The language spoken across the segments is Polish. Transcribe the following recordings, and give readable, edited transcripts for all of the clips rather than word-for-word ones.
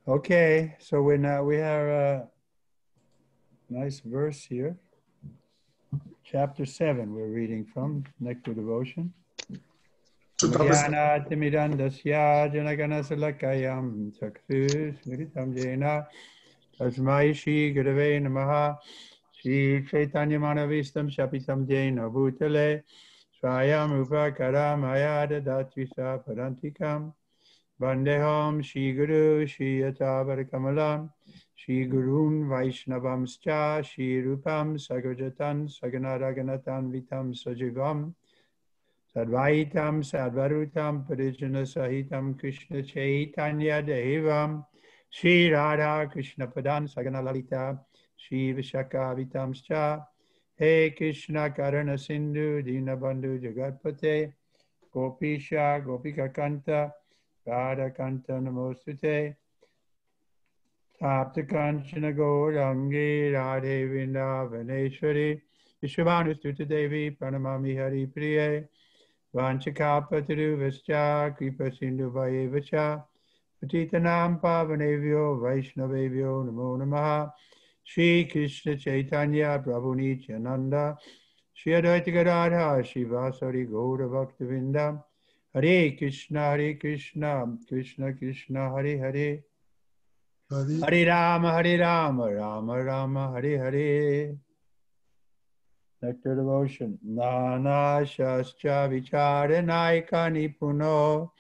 Okay, so we have a nice verse here. Chapter 7 we're reading from Nectar Devotion. Czytamy Jnanatimidandasya janaganasalakayam chakshusmritam jena tasmai shri gurave namaha shri chaitanya manavistam shapitam jena bhutale swayam upakaram ayadadatvisa parantikam vandeham shri guru shri yatavarakamalam shri gurun vaishnavamscha shri rupam sagajatan saganaraganatan vitam sajivam Sadvaitam Sadvarutam Parijana Sahitam Krishna Chaitanya Devam Shri Radha Krishna Padan Sagana Lalita Shri Vishaka Vitamscha He Krishna Karana Sindhu Dinabandhu Jagatpate Gopisha Gopika Kanta Radha Kanta Namostute Tapta Kanchana Gaurangi Radhe Vrindavaneshwari Vishwavanustuta Devi Pranamami Hari Priye Vanchakapaturu Vascha Kripa Sindhu Vayevacha Patitanam Pavanevyo Vaishnavevyo Namo Namaha Shri Krishna Chaitanya Prabhu Nityananda Shri Advaita Gadadhar Shivasari Gaura Bhaktavinda Hare Krishna Krishna Krishna Hare Hare Hare Rama Rama Rama Hare Hare. Nectar Devotion. Nana Shastra Vicharanayika Nipuno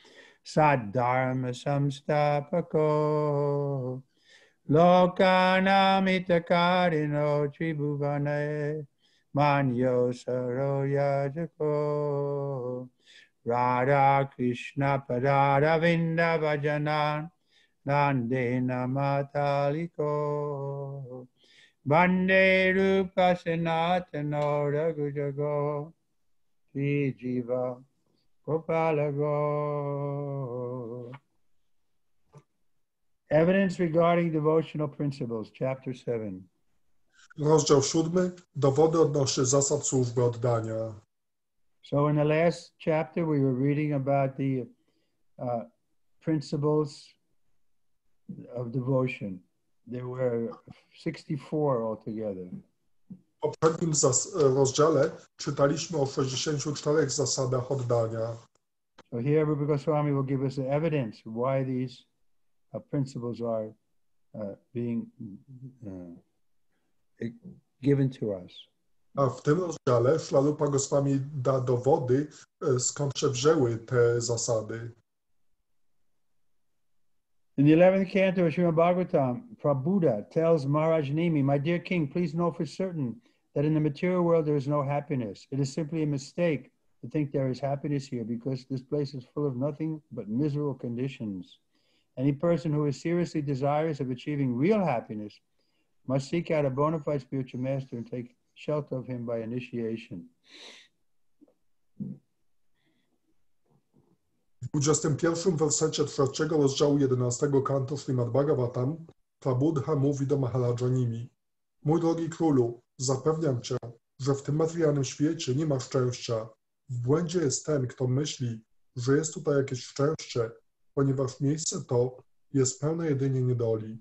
Saddharma Samstapako Lokanam Itakarino Tribhuvane Manyo Saroyajako Radha Krishna Parada Vinda Vajanan Nandena Mataliko Vande Rupa Sanatana Raghujago Sri Jiva Gopalago. Evidence regarding devotional principles, chapter 7. Rozdział 7. Dowody odnośnie zasad służby oddania. So in the last chapter we were reading about the principles of devotion. There were 64 altogether. W poprzednim rozdziale czytaliśmy o 64 zasadach oddania. So here Rupa Goswami will give us the evidence why these principles are being given to us. A w tym rozdziale Śla Rupa Goswami da dowody, skąd się wzięły te zasady. In the 11th canto of Srimad Bhagavatam, Prabhuda tells Maharaj Nimi, "My dear king, please know for certain that in the material world there is no happiness. It is simply a mistake to think there is happiness here because this place is full of nothing but miserable conditions. Any person who is seriously desirous of achieving real happiness must seek out a bona fide spiritual master and take shelter of him by initiation." W 21 wersecie 3 rozdziału 11 kantu Śrimad Bhagavatam Prabhuda mówi do Maharaja Nimi: Mój drogi królu, zapewniam cię, że w tym materialnym świecie nie ma szczęścia. W błędzie jest ten, kto myśli, że jest tutaj jakieś szczęście, ponieważ miejsce to jest pełne jedynie niedoli.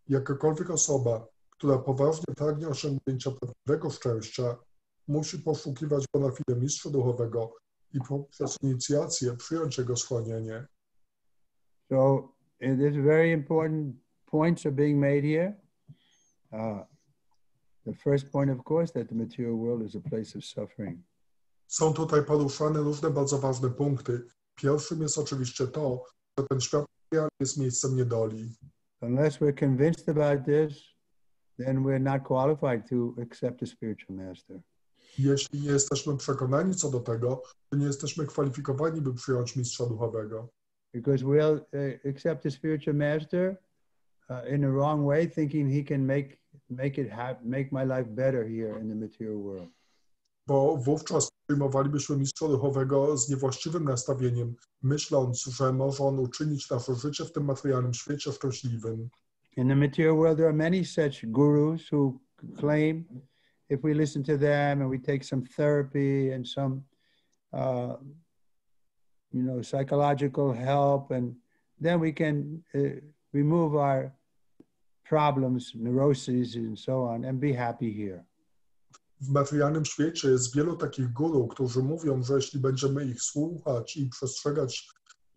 Jakakolwiek osoba, która poważnie pragnie osiągnięcia prawdziwego szczęścia, musi poszukiwać bona fide mistrza duchowego i poprzez inicjację przyjąć jego schronienie. So there's very important points are being made here. The first point, of course, that the material world is a place of suffering. Są tutaj poruszane różne bardzo ważne punkty. Pierwszym jest oczywiście to, że ten świat jest miejscem niedoli. Unless we're convinced about this, then we're not qualified to accept a spiritual master. Jeśli nie jesteśmy przekonani co do tego, to nie jesteśmy kwalifikowani, by przyjąć mistrza duchowego. Because we'll accept a spiritual master in the wrong way, thinking he can make my life better here in the material world. Bo wówczas przyjmowalibyśmy mistrza duchowego z niewłaściwym nastawieniem, myśląc, że może on uczynić nasze życie w tym materialnym świecie szczęśliwym. In the material world there are many such gurus who claim if we listen to them and we take some therapy and some psychological help, and then we can remove our problems, neuroses, and so on, and be happy here. W materialnym świecie jest wielu takich guru, którzy mówią, że jeśli będziemy ich słuchać i przestrzegać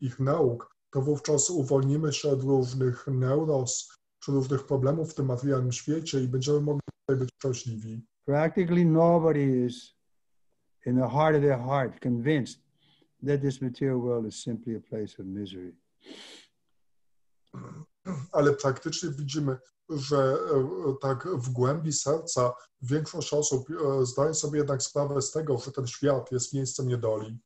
ich nauk, to wówczas uwolnimy się od różnych neuros czy różnych problemów w tym materialnym świecie i będziemy mogli tutaj być szczęśliwi. Practically nobody is in the heart of their heart convinced that this material world is simply a place of misery. Ale praktycznie widzimy, że tak w głębi serca większość osób zdaje sobie jednak sprawę z tego, że ten świat jest miejscem niedoli.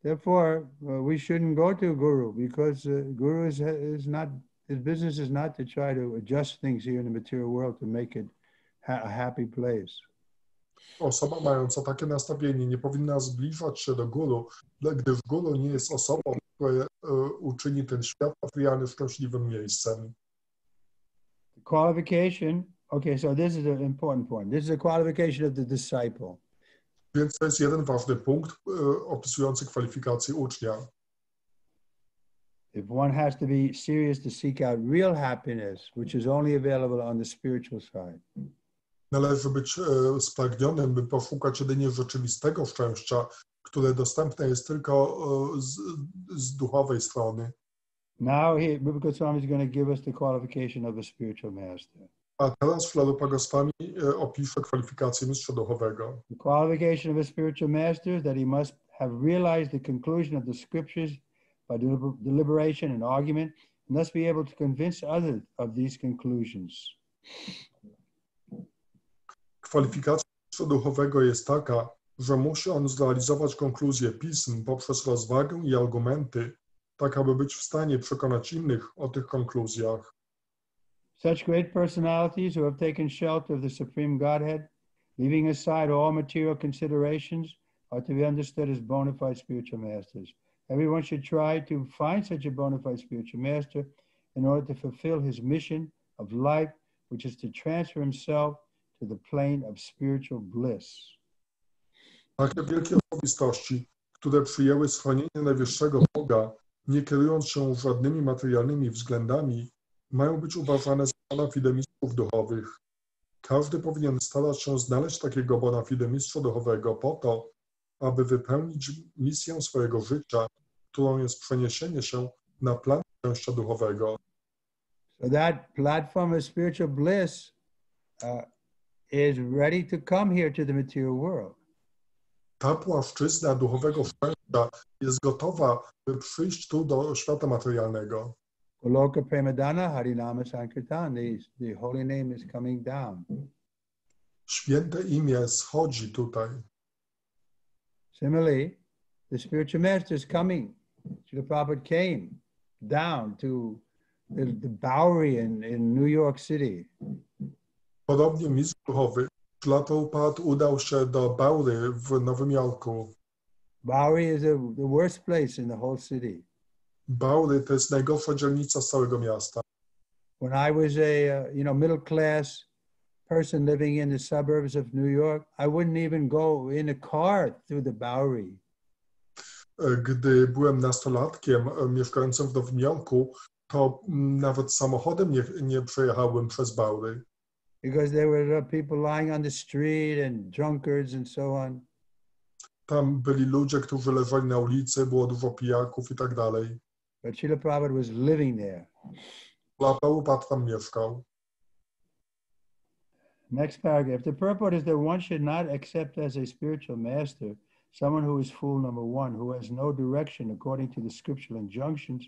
Therefore, we shouldn't go to Guru, because Guru is not, his business is not to try to adjust things here in the material world to make it a happy place. Osoba mająca takie nastawienie nie powinna zbliżać się do guru, gdyż guru nie jest osobą, która uczyni ten świat materialny szczęśliwym miejscem. The qualification, okay, so this is an important point. This is a qualification of the disciple. Więc to jest jeden ważny punkt opisujący kwalifikacje ucznia. If one has to be serious to seek out real happiness, which is only available on the spiritual side. Należy być spragnionym, by poszukać jedynie rzeczywistego szczęścia, które dostępne jest tylko z duchowej strony. Now here, Biblical Swami is going to give us the qualification of a spiritual master. A teraz Szlarupa Goswami opisze kwalifikacje mistrza duchowego. The qualification of a spiritual master is that he must have realized the conclusion of the scriptures by deliberation and argument, and thus be able to convince others of these conclusions. Kwalifikacja mistrza duchowego jest taka, że musi on zrealizować konkluzję pism poprzez rozwagę i argumenty, tak aby być w stanie przekonać innych o tych konkluzjach. Such great personalities who have taken shelter of the Supreme Godhead, leaving aside all material considerations, are to be understood as bona fide spiritual masters. Everyone should try to find such a bona fide spiritual master in order to fulfill his mission of life, which is to transfer himself to the plane of spiritual bliss. Takie wielkie osobistości, które przyjęły schronienie najwyższego Boga, nie kierując się żadnymi materialnymi względami, mają być uważane za bona fide mistrzów duchowych. Każdy powinien starać się znaleźć takiego bona fide mistrza duchowego po to, aby wypełnić misję swojego życia, którą jest przeniesienie się na plan szczęścia duchowego. So that platform of spiritual bliss is ready to come here to the material world. Ta płaszczyzna duchowego szczęścia jest gotowa, by przyjść tu do świata materialnego. Goloka Premadana Harinama Sankirtan, the holy name is coming down. Święte imię schodzi tutaj. Similarly, the spiritual master is coming. Srila Prabhupada came down to the Bowery in New York City. Podobnie mistrz duchowy Śrila Prabhupada udał się do Bowery w Nowym Jorku. Bowery is the worst place in the whole city. Bowery to jest najgorsza dzielnica z całego miasta. When I was a middle class person living in the suburbs of New York, I wouldn't even go in a car through the Bowery. Gdy byłem nastolatkiem mieszkającym w Nowym Jorku, to nawet samochodem nie przejechałem przez Bowery. Because there were people lying on the street and drunkards and so on. Tam byli ludzie, którzy leżeli na ulicy, było dużo pijaków i tak dalej. But Srila Prabhupada was living there. Śrila Prabhupada tam mieszkał. Next paragraph. The purport is that one should not accept as a spiritual master someone who is fool number one, who has no direction according to the scriptural injunctions,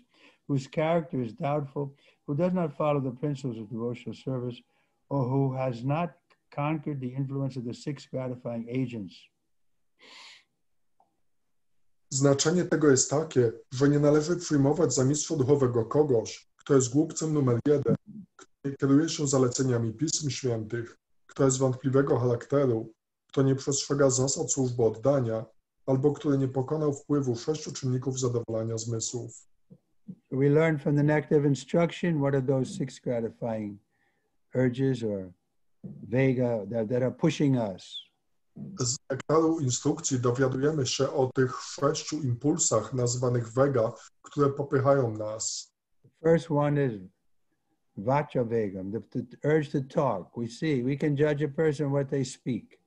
whose character is doubtful, who does not follow the principles of devotional service, or who has not conquered the influence of the six gratifying agents. Znaczenie tego jest takie, że nie należy przyjmować za mistrza duchowego kogoś, kto jest głupcem numer jeden, kto nie kieruje się zaleceniami Pism Świętych, kto jest wątpliwego charakteru, kto nie przestrzega zasad służby oddania, albo który nie pokonał wpływu 6 czynników zadowolenia zmysłów. We learn from the Nektar of Instruction what are those six gratifying urges or vega that are pushing us. Z nektaru instrukcji dowiadujemy się o tych 6 impulsach nazywanych vega, które popychają nas. The first one is Vachavegam, the urge to talk. We can judge a person what they speak.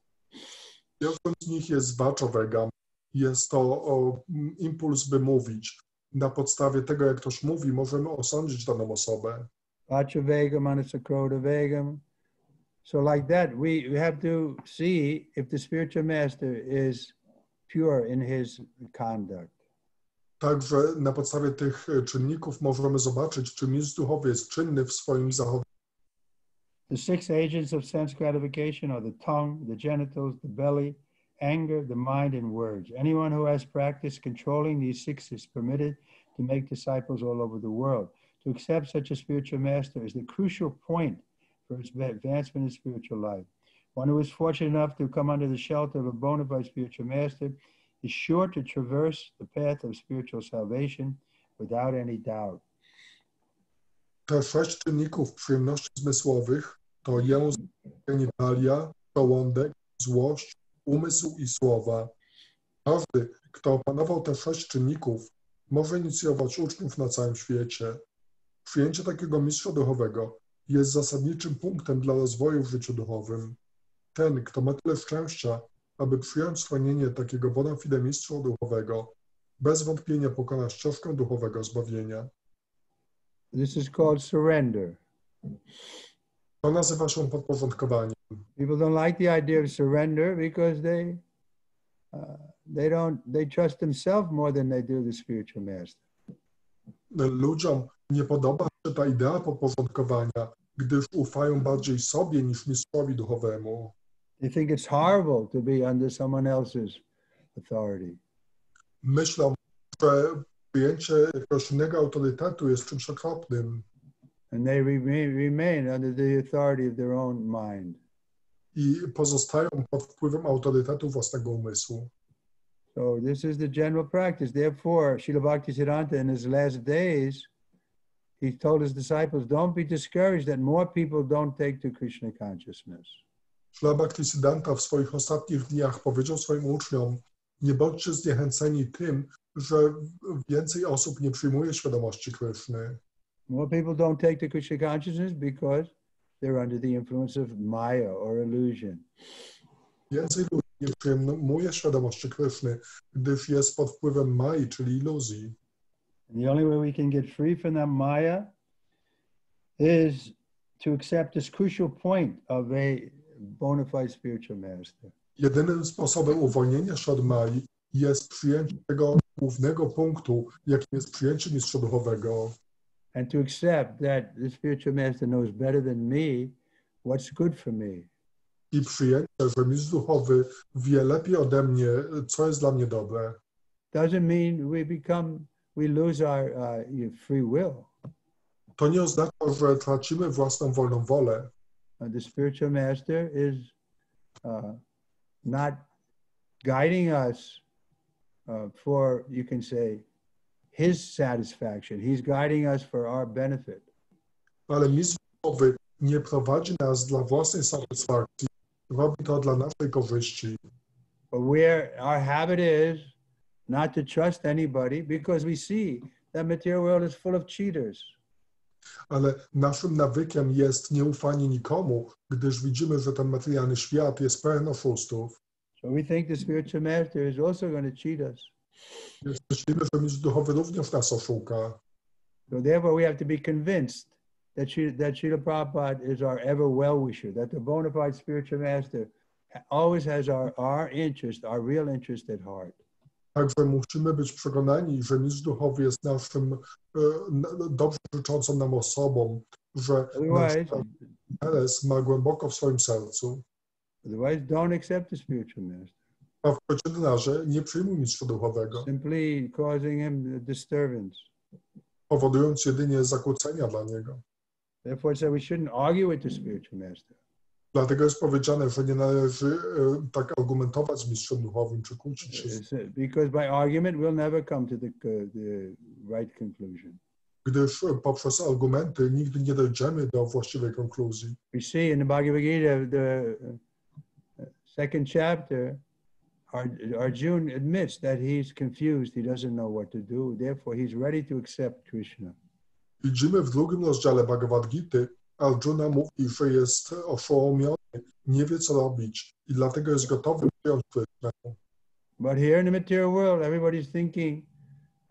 Pierwszym z nich jest vachavegam. Jest to impuls, by mówić. Na podstawie tego, jak ktoś mówi, możemy osądzić daną osobę. Vachavegam, anasakrodavegam. So like that, we have to see if the spiritual master is pure in his conduct. Także na podstawie tych czynników możemy zobaczyć, czy mistrz duchowy jest czynny w swoim zachowaniu. The 6 agents of sense gratification are the tongue, the genitals, the belly, anger, the mind, and words. Anyone who has practiced controlling these 6 is permitted to make disciples all over the world. To accept such a spiritual master is the crucial point for its advancement in spiritual life. One who is fortunate enough to come under the shelter of a bona fide spiritual master is sure to traverse the path of spiritual salvation without any doubt. Te 6 czynników przyjemności zmysłowych to język, genitalia, żołądek, złość, umysł i słowa. Każdy, kto opanował te 6 czynników, może inicjować uczniów na całym świecie. Przyjęcie takiego mistrza duchowego jest zasadniczym punktem dla rozwoju w życiu duchowym. Ten, kto ma tyle szczęścia, aby przyjąć schronienie takiego bona fide mistrza duchowego, bez wątpienia pokona ścieżkę duchowego zbawienia. This is called surrender. To nazywa się podporządkowaniem. People don't like the idea of surrender because they trust themselves more than they do the spiritual master. Ludziom nie podoba się ta idea podporządkowania, gdyż ufają bardziej sobie niż mistrzowi duchowemu. They think it's horrible to be under someone else's authority. Myślą, że przyjęcie jakiegoś innego autorytetu jest czymś okropnym. And they remain under the authority of their own mind. I pozostają pod wpływem autorytetu własnego umysłu. So this is the general practice. Therefore, Srila Bhaktisiddhanta in his last days, he told his disciples, don't be discouraged that more people don't take to Krishna consciousness. Srila Bhaktisiddhanta w swoich ostatnich dniach powiedział swoim uczniom, nie bądźcie zniechęceni tym, że więcej osób nie przyjmuje świadomości Kryszny. More people don't take to Krishna consciousness because they're under the influence of Maya or illusion. Więcej ludzi nie przyjmuje świadomości Kryszny, gdyż jest pod wpływem Mai, czyli iluzji. And the only way we can get free from that Maya is to accept this crucial point of a bona fide spiritual master. Jedynym sposobem uwolnienia się od Mai jest przyjęcie tego głównego punktu, jakim jest przyjęcie mistrza duchowego. And to accept that the spiritual master knows better than me what's good for me. I przyjęcie, że mistrz duchowy wie lepiej ode mnie, co jest dla mnie dobre. Doesn't mean we lose our free will. To nie oznacza, że tracimy własną wolną wolę. The spiritual master is not guiding us for, you can say, his satisfaction. He's guiding us for our benefit. Ale mistrz duchowy nie prowadzi nas dla własnej satysfakcji. Robi to dla naszej korzyści. But where our habit is not to trust anybody because we see that material world is full of cheaters. Ale naszym nawykiem jest nieufanie nikomu, gdyż widzimy, że ten materialny świat jest pełen oszustów. So we think the spiritual master is also going to cheat us. Myślimy, że mistrz duchowy również nas oszuka. So therefore we have to be convinced that Srila Prabhupada is our ever well-wisher, that the bona fide spiritual master always has our interest, our real interest at heart. Także musimy być przekonani, że mistrz duchowy jest naszym dobrze życzącą nam osobą, że nasz interes ma głęboko w swoim sercu. Otherwise, don't accept the spiritual master. A w przeciwnym razie nie przyjmuj mistrza duchowego. Simply causing him a disturbance. Powodując jedynie zakłócenia dla niego. Therefore, so we shouldn't argue with the spiritual master. Dlatego jest powiedziane, że nie należy tak argumentować z mistrzem duchowym czy kłócić się. Because by argument we'll never come to the right conclusion. Gdyż poprzez argumenty nigdy nie dojdziemy do właściwej konkluzji. We see in the Bhagavad Gita, the second chapter, Arjuna admits that he's confused, he doesn't know what to do, therefore he's ready to accept Krishna. Widzimy w drugim rozdziale Bhagavad Gity, Arjuna mówi, że jest oszołomiony, nie wie co robić i dlatego jest gotowy przyjąć Krysznę. But here in the material world, everybody's thinking,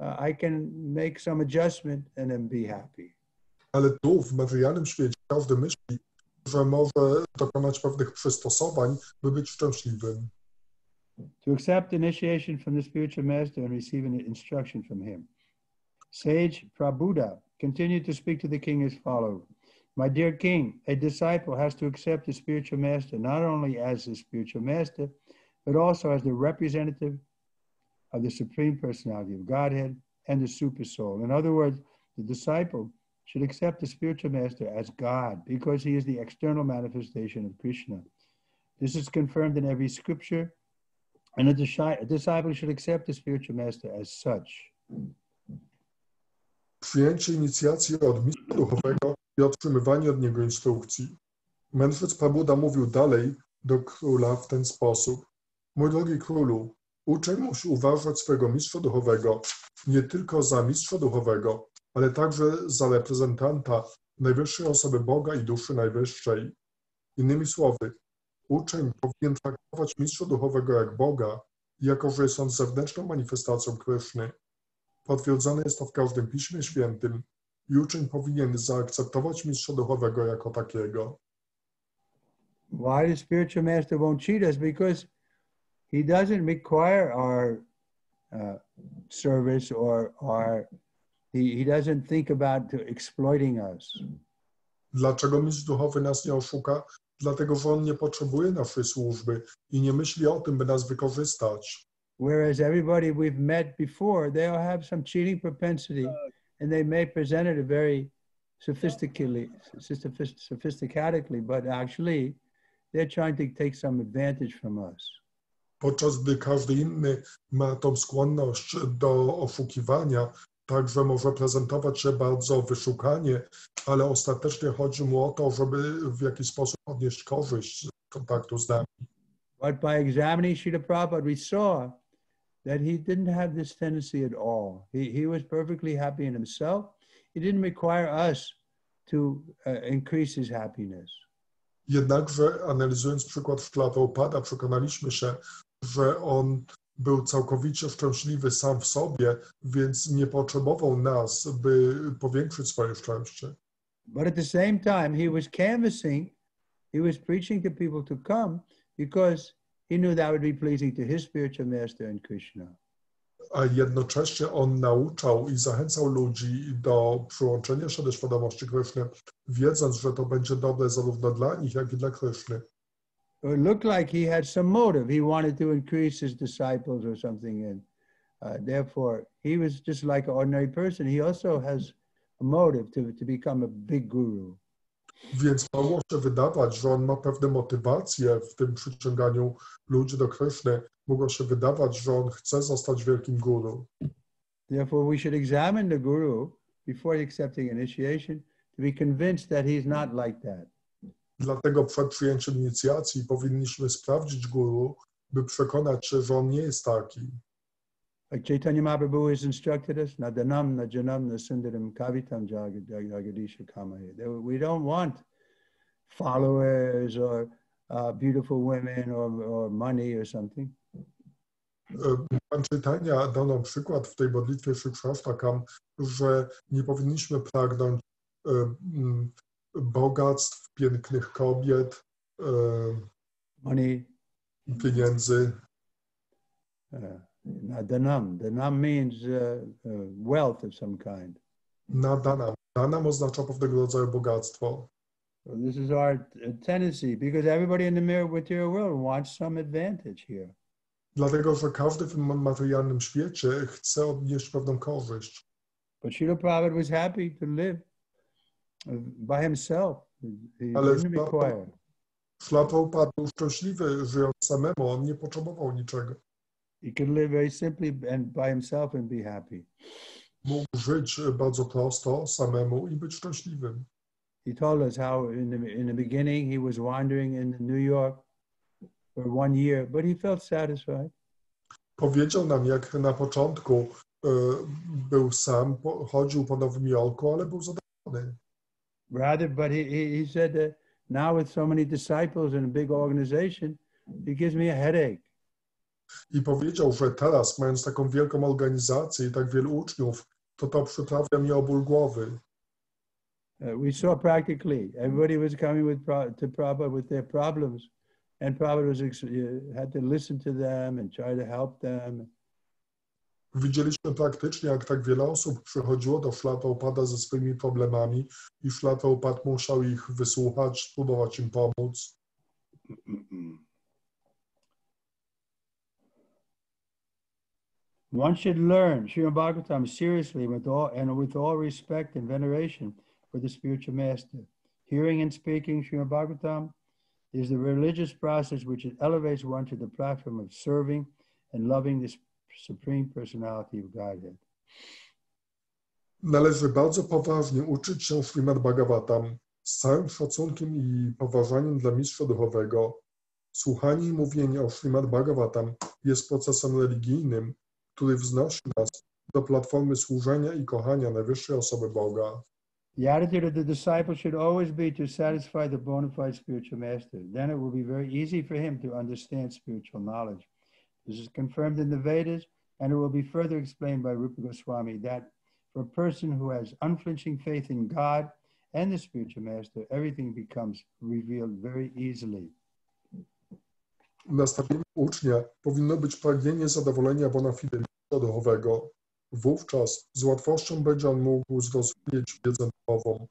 I can make some adjustment and then be happy. Ale tu, w materialnym świecie, każdy myśli, że może dokonać pewnych przystosowań, by być szczęśliwym. To accept initiation from the spiritual master and receive an instruction from him. Sage Prabhuda continued to speak to the king as follows. My dear king, a disciple has to accept the spiritual master not only as the spiritual master, but also as the representative of the Supreme Personality of Godhead and the Super Soul. In other words, the disciple should accept the spiritual master as God because he is the external manifestation of Krishna. This is confirmed in every scripture, and a disciple should accept the spiritual master as such. Przyjęcie inicjacji od mistrza duchowego i otrzymywanie od niego instrukcji. Mędrzec Prabhuda mówił dalej do króla w ten sposób. Mój drogi królu, uczeń musi uważać swojego mistrza duchowego nie tylko za mistrza duchowego, ale także za reprezentanta najwyższej osoby Boga i duszy najwyższej. Innymi słowy, uczeń powinien traktować mistrza duchowego jak Boga, jako że jest on zewnętrzną manifestacją Kryszny. Potwierdzone jest to w każdym Piśmie Świętym i uczeń powinien zaakceptować mistrza duchowego jako takiego. Why the spiritual master won't cheat us? Because he doesn't require our service or he doesn't think about exploiting us. Dlaczego mistrz duchowy nas nie oszuka? Dlatego, że on nie potrzebuje naszej służby i nie myśli o tym, by nas wykorzystać. Whereas everybody we've met before, they all have some cheating propensity, and they may present it very sophisticatedly, but actually they're trying to take some advantage from us. Podczas gdy każdy inny ma tą skłonność do oszukiwania, także może prezentować się bardzo wyszukanie, ale ostatecznie chodzi mu o to, żeby w jakiś sposób odnieść korzyść z kontaktu z nami. But by examining Srila Prabhupada, we saw that he didn't have this tendency at all. He was perfectly happy in himself. He didn't require us to increase his happiness. Jednakże analizując przykład Srila Prabhupada, przekonaliśmy się, że on był całkowicie szczęśliwy sam w sobie, więc nie potrzebował nas, by powiększyć swoje szczęście. But at the same time, he was canvassing, he was preaching to people to come because he knew that would be pleasing to his spiritual master and Krishna. A jednocześnie on nauczał i zachęcał ludzi do przyłączenia się do świadomości Kryszny, wiedząc, że to będzie dobre zarówno dla nich, jak i dla Kryszny. It looked like he had some motive. He wanted to increase his disciples or something, and therefore he was just like an ordinary person. He also has a motive to become a big guru. Więc mogło się wydawać, że on ma pewne motywacje w tym przyciąganiu ludzi do Kryszny. Mogło się wydawać, że on chce zostać wielkim guru. Therefore we should examine the guru before accepting initiation to be convinced that he's not like that. Dlatego przed przyjęciem inicjacji powinniśmy sprawdzić guru, by przekonać się, że on nie jest taki. Like Chaitanya Mahaprabhu has instructed us, na danam, na janam, na sundaram, kavitam jagadisha kamahe. We don't want followers or beautiful women or money or something. Pan Chaitanya dał nam przykład w tej modlitwie Shikshashtakam, że nie powinniśmy pragnąć bogactw, pięknych kobiet, Money. Pieniędzy. Danam. Danam means wealth of some kind. Na danam. Danam oznacza pewnego rodzaju bogactwo. So this is our tendency because everybody in the material world wants some advantage here. Dlatego, że każdy w materialnym świecie chce odnieść pewną korzyść. But Srila Prabhupada was happy to live by himself. He Ale didn't require. Srila Prabhupada był szczęśliwy, żyjąc samemu, on nie potrzebował niczego. He could live very simply and by himself and be happy. Mógł żyć bardzo prosto, samemu i być szczęśliwym. He told us how in the beginning he was wandering in New York for 1 year, but he felt satisfied. Powiedział nam, jak na początku był sam, chodził po Nowym Jorku, ale był zadowolony. Rather, but he said that now with so many disciples and a big organization, it gives me a headache. I powiedział, że teraz, mając taką wielką organizację i tak wielu uczniów, to przyprawia mi o ból głowy. We saw practically everybody was coming to Prabhupada with their problems, and Prabhupada had to listen to them and try to help them. Widzieliśmy praktycznie, jak tak wiele osób przychodziło do Śrila Prabhupada ze swoimi problemami i Śrila Prabhupada musiał ich wysłuchać, spróbować im pomóc. One should learn Srimad Bhagavatam seriously with all respect and veneration for the spiritual master. Hearing and speaking Srimad Bhagavatam is the religious process which elevates one to the platform of serving and loving the Supreme Personality of Godhead. Należy bardzo poważnie uczyć się Śrimad Bhagavatam z całym szacunkiem i poważaniem dla mistrza duchowego. Słuchanie i mówienie o Śrimad Bhagavatam jest procesem religijnym, który wznosi nas do platformy służenia i kochania najwyższej osoby Boga. The attitude of the disciple should always be to satisfy the bona fide spiritual master. Then it will be very easy for him to understand spiritual knowledge. This is confirmed in the Vedas, and it will be further explained by Rupa Goswami that for a person who has unflinching faith in God and the spiritual master, everything becomes revealed very easily. Nastawieniem ucznia powinno być pragnienie zadowolenia bona fide mistrza duchowego. Wówczas z łatwością będzie on mógł zrozumieć wiedzę duchową.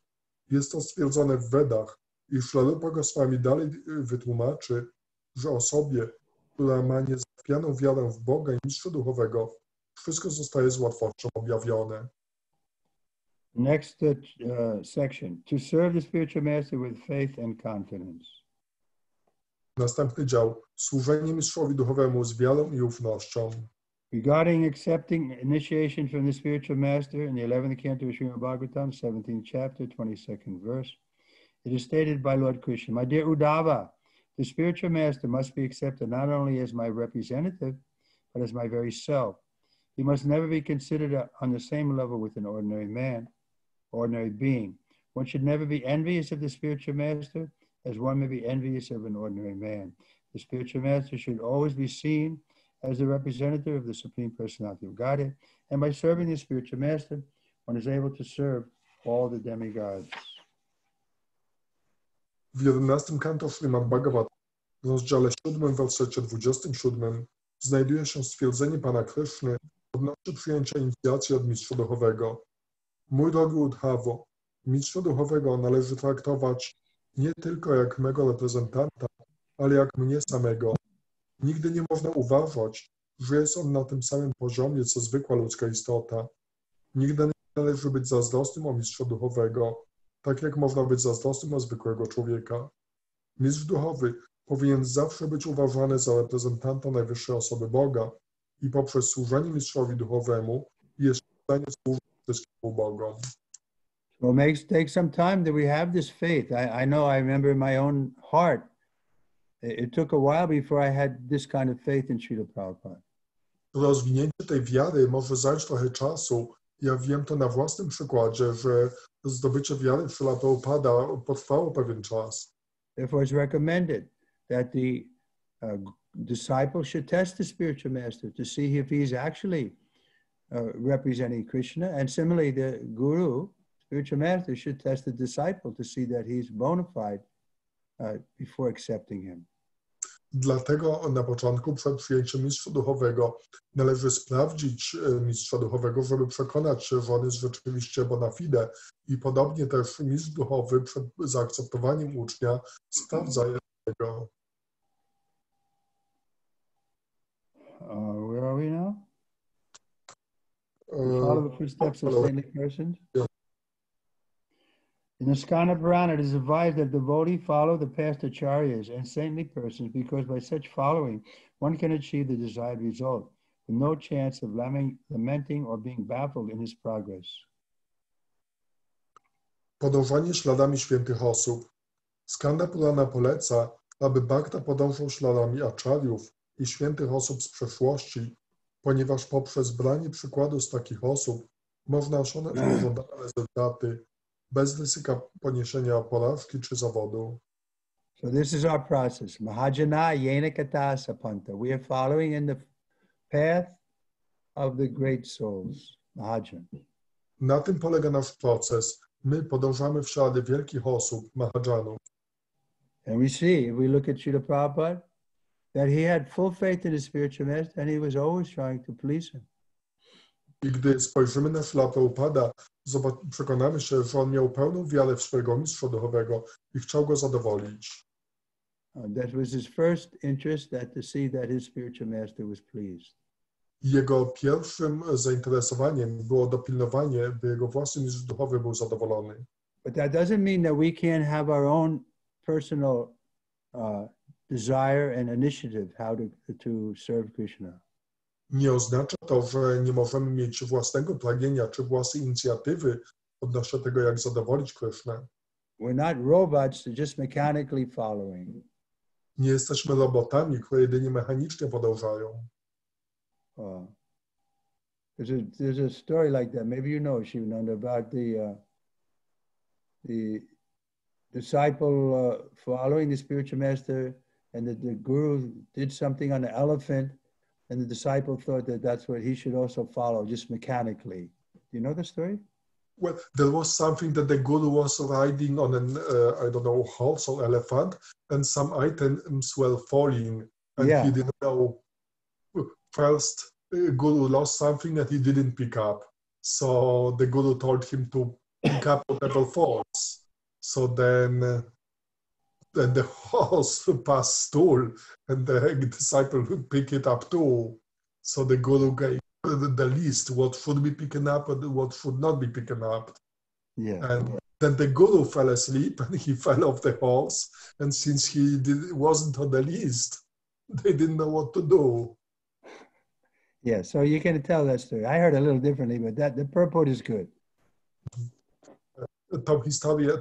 Jest to stwierdzone w Wedach i Rupa Goswami dalej wytłumaczy, że osobie, która ma niezachwianą wiarę w Boga i mistrza duchowego, wszystko zostaje z łatwością objawione. Next section. To serve the spiritual master with faith and confidence. Następny dział. Służenie mistrzowi duchowemu z wiarą i ufnością. Regarding accepting initiation from the spiritual master in the 11th canto of Srimad Bhagavatam, 17th chapter, 22nd verse, it is stated by Lord Krishna, "My dear Uddhava, the spiritual master must be accepted not only as my representative, but as my very self. He must never be considered on the same level with an ordinary man, ordinary being. One should never be envious of the spiritual master, as one may be envious of an ordinary man. The spiritual master should always be seen as the representative of the Supreme Personality of Godhead, and by serving the spiritual master, one is able to serve all the demigods." W 11 kanto Śrimad Bhagavatam, w rozdziale 7, wersecie 27, znajduje się stwierdzenie Pana Kryszny odnośnie przyjęcia inicjacji od mistrza duchowego. Mój drogi Uddhavo, mistrza duchowego należy traktować nie tylko jak mego reprezentanta, ale jak mnie samego. Nigdy nie można uważać, że jest on na tym samym poziomie, co zwykła ludzka istota. Nigdy nie należy być zazdrosnym o mistrza duchowego, tak jak można być zazdrosnym o zwykłego człowieka. Mistrz duchowy powinien zawsze być uważany za reprezentanta najwyższej osoby Boga i poprzez służenie mistrzowi duchowemu jest w stanie służyć wszystkim Bogom. So it takes some time that we have this faith. I know, I remember in my own heart, it took a while before I had this kind of faith in Srila Prabhupada. Rozwinięcie tej wiary może zająć trochę czasu. Ja wiem to na własnym przykładzie, że zdobycie wiary w Srila Prabhupada potrwało pewien czas. Therefore, it's recommended that the disciple should test the spiritual master to see if he's actually representing Krishna. And similarly, the guru, spiritual master, should test the disciple to see that he's bona fide before accepting him. Dlatego na początku, przed przyjęciem mistrza duchowego, należy sprawdzić mistrza duchowego, żeby przekonać się, że on jest rzeczywiście bona fide. I podobnie też mistrz duchowy przed zaakceptowaniem ucznia sprawdza jego. Where are we now? Follow the footsteps of saintly persons. Yeah. In the Skanda Purana, it is advised that devotee follow the past acharyas and saintly persons because by such following, one can achieve the desired result with no chance of lamenting or being baffled in his progress. Podążanie śladami świętych osób. Skanda Purana poleca, aby bhakta podążał śladami acharyów i świętych osób z przeszłości, ponieważ poprzez branie przykładu z takich osób można osiągnąć pożądane rezultaty bez ryzyka poniesienia porażki czy zawodu. So this is our process. Mahajana yena kata sapanta. We are following in the path of the great souls, Mahajan. Na tym polega nasz proces. My podążamy w ślady wielkich osób, Mahadżanów. And we see, if we look at Srila Prabhupada, that he had full faith in his spiritual master and he was always trying to please him. I gdy spojrzymy na ślad Prabhupada, przekonamy się, że on miał pełną wiarę w swojego mistrza duchowego i chciał go zadowolić. That was his first interest, that to see that his spiritual master was pleased. Jego pierwszym zainteresowaniem było dopilnowanie, by jego własny mistrz duchowy był zadowolony. But that doesn't mean that we can't have our own personal desire and initiative how to serve Krishna. Nie oznacza to, że nie możemy mieć własnego pragnienia czy własnej inicjatywy odnośnie tego, jak zadowolić Krishnę. We're not robots that just mechanically following. Nie jesteśmy robotami, które jedynie mechanicznie podążają. There's a story like that. Maybe you know, Shivananda, about the disciple following the spiritual master, and the guru did something on the elephant, and the disciple thought that that's what he should also follow, just mechanically. Do you know the story? Well, there was something that the guru was riding on an, I don't know, horse or elephant, and some items were falling, and he didn't know. First, guru lost something that he didn't pick up. So the guru told him to pick up whatever falls. So then the horse passed stool, and the disciple would pick it up too. So the guru gave the list, what should be picking up and what should not be picking up. And then the guru fell asleep and he fell off the horse. And since he wasn't on the list, they didn't know what to do. Yeah, so you can tell that story. I heard a little differently, but the purport is good.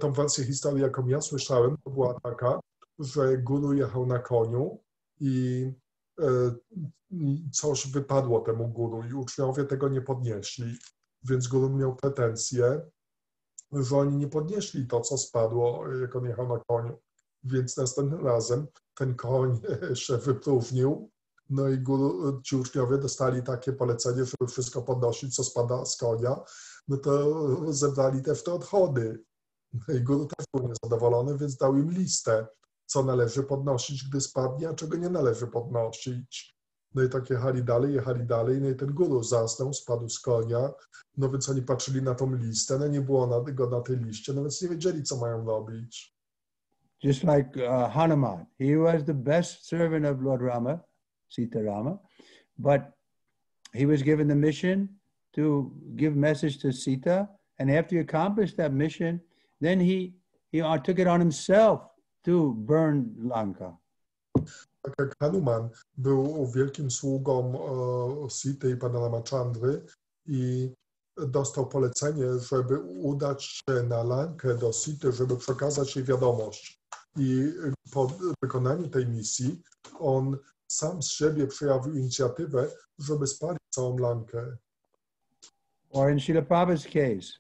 Tą wersję historii, jaką ja słyszałem, to była taka, że guru jechał na koniu i coś wypadło temu guru i uczniowie tego nie podnieśli. Więc guru miał pretensje, że oni nie podnieśli to, co spadło, jak on jechał na koniu. Więc następnym razem ten koń się wypróżnił. No i ci uczniowie dostali takie polecenie, żeby wszystko podnosić, co spada z konia. No to zebrali też te odchody. No i guru też był niezadowolony, więc dał im listę, co należy podnosić, gdy spadnie, a czego nie należy podnosić. No i tak jechali dalej, no i ten guru zasnął, spadł z konia, no więc oni patrzyli na tą listę, no nie było go na tej liście, no więc nie wiedzieli, co mają robić. Just like Hanuman, he was the best servant of Lord Rama, Sita Rama, but he was given the mission to give message to Sita, and after he accomplished that mission, then he took it on himself to burn Lanka. Tak jak Hanuman był wielkim sługą Sity i pana Ramachandry i dostał polecenie, żeby udać się na Lankę do Sity, żeby przekazać jej wiadomość. I po wykonaniu tej misji on sam z siebie przejawił inicjatywę, żeby spalić całą Lankę. Or in Srila Prabhupada's case,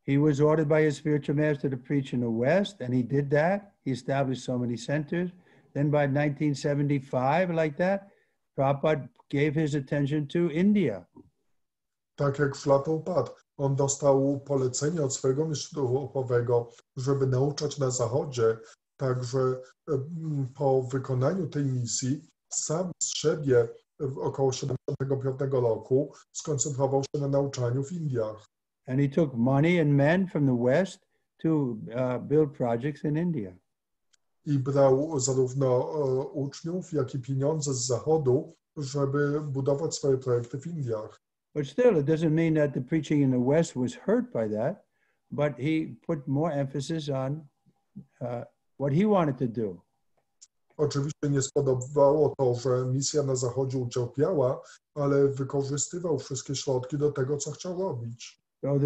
he was ordered by his spiritual master to preach in the West, and he did that. He established so many centers. Then by 1975, like that, Prabhupada gave his attention to India. Tak jak ślad Prabhupada, on dostał polecenie od swojego mistrza duchowego, żeby nauczać na Zachodzie. Także po wykonaniu tej misji sam z siebie w około 75 roku skoncentrował się na nauczaniu w Indiach. And he took money and men from the West to build projects in India. I brał zarówno uczniów, jak i pieniądze z Zachodu, żeby budować swoje projekty w Indiach. But still, it doesn't mean that the preaching in the West was hurt by that, but he put more emphasis on what he wanted to do. Oczywiście nie spodobało to, że misja na Zachodzie ucierpiała, ale wykorzystywał wszystkie środki do tego, co chciał robić. So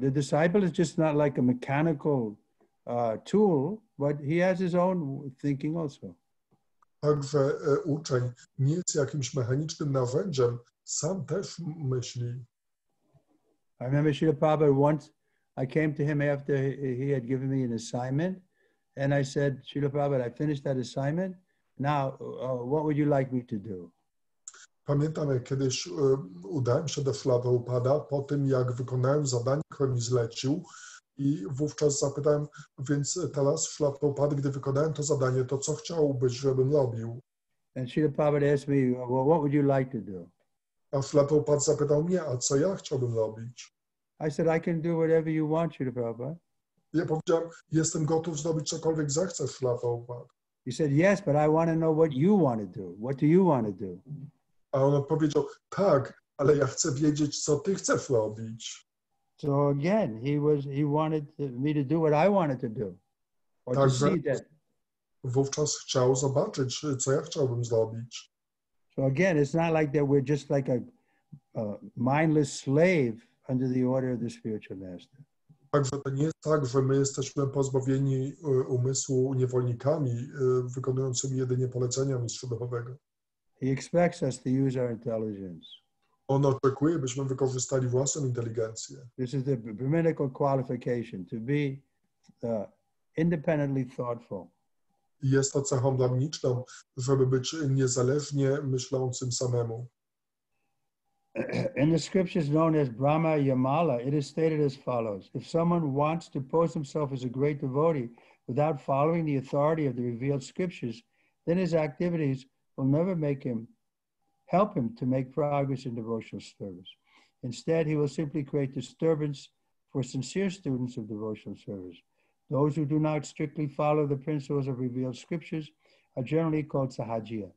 the disciple is just not like a mechanical tool, but he has his own thinking also. Także uczeń nie jest jakimś mechanicznym narzędziem, sam też myśli. I remember Srila Prabhupada once, I came to him after he had given me an assignment, and I said, Srila Prabhupada, I finished that assignment. Now, what would you like me to do? Pamiętam, jak kiedyś udałem się do Śrila Prabhupada po tym, jak wykonałem zadanie, które mi zlecił, i wówczas zapytałem, więc teraz Śrila Prabhupada, gdy wykonałem to zadanie, to co chciałbyś, żebym robił? And Srila Prabhupada asked me, well, what would you like to do? A Śrila Prabhupada zapytał mnie, a co ja chciałbym robić? I said, I can do whatever you want, Srila Prabhupada. Ja powiedziałem, jestem gotów zrobić cokolwiek zechcesz, Śrila Prabhupada. He said, yes, but I want to know what you want to do. What do you want to do? A on odpowiedział, tak, ale ja chcę wiedzieć, co ty chcesz robić. So again, he wanted me to do what I wanted to do. Or to Także see that. wówczas chciał zobaczyć, co ja chciałbym zrobić. So again, it's not like that we're just like a mindless slave under the order of the spiritual master. Także to nie jest tak, że my jesteśmy pozbawieni umysłu niewolnikami, wykonującymi jedynie polecenia mistrza duchowego. He expects us to use our intelligence. On oczekuje, byśmy wykorzystali własną inteligencję. This is the Brahminical qualification, to be independently thoughtful. I jest to cechą brahminiczną, żeby być niezależnie myślącym samemu. In the scriptures known as Brahma Yamala, it is stated as follows. If someone wants to pose himself as a great devotee without following the authority of the revealed scriptures, then his activities will never help him to make progress in devotional service. Instead, he will simply create disturbance for sincere students of devotional service. Those who do not strictly follow the principles of revealed scriptures are generally called sahajya.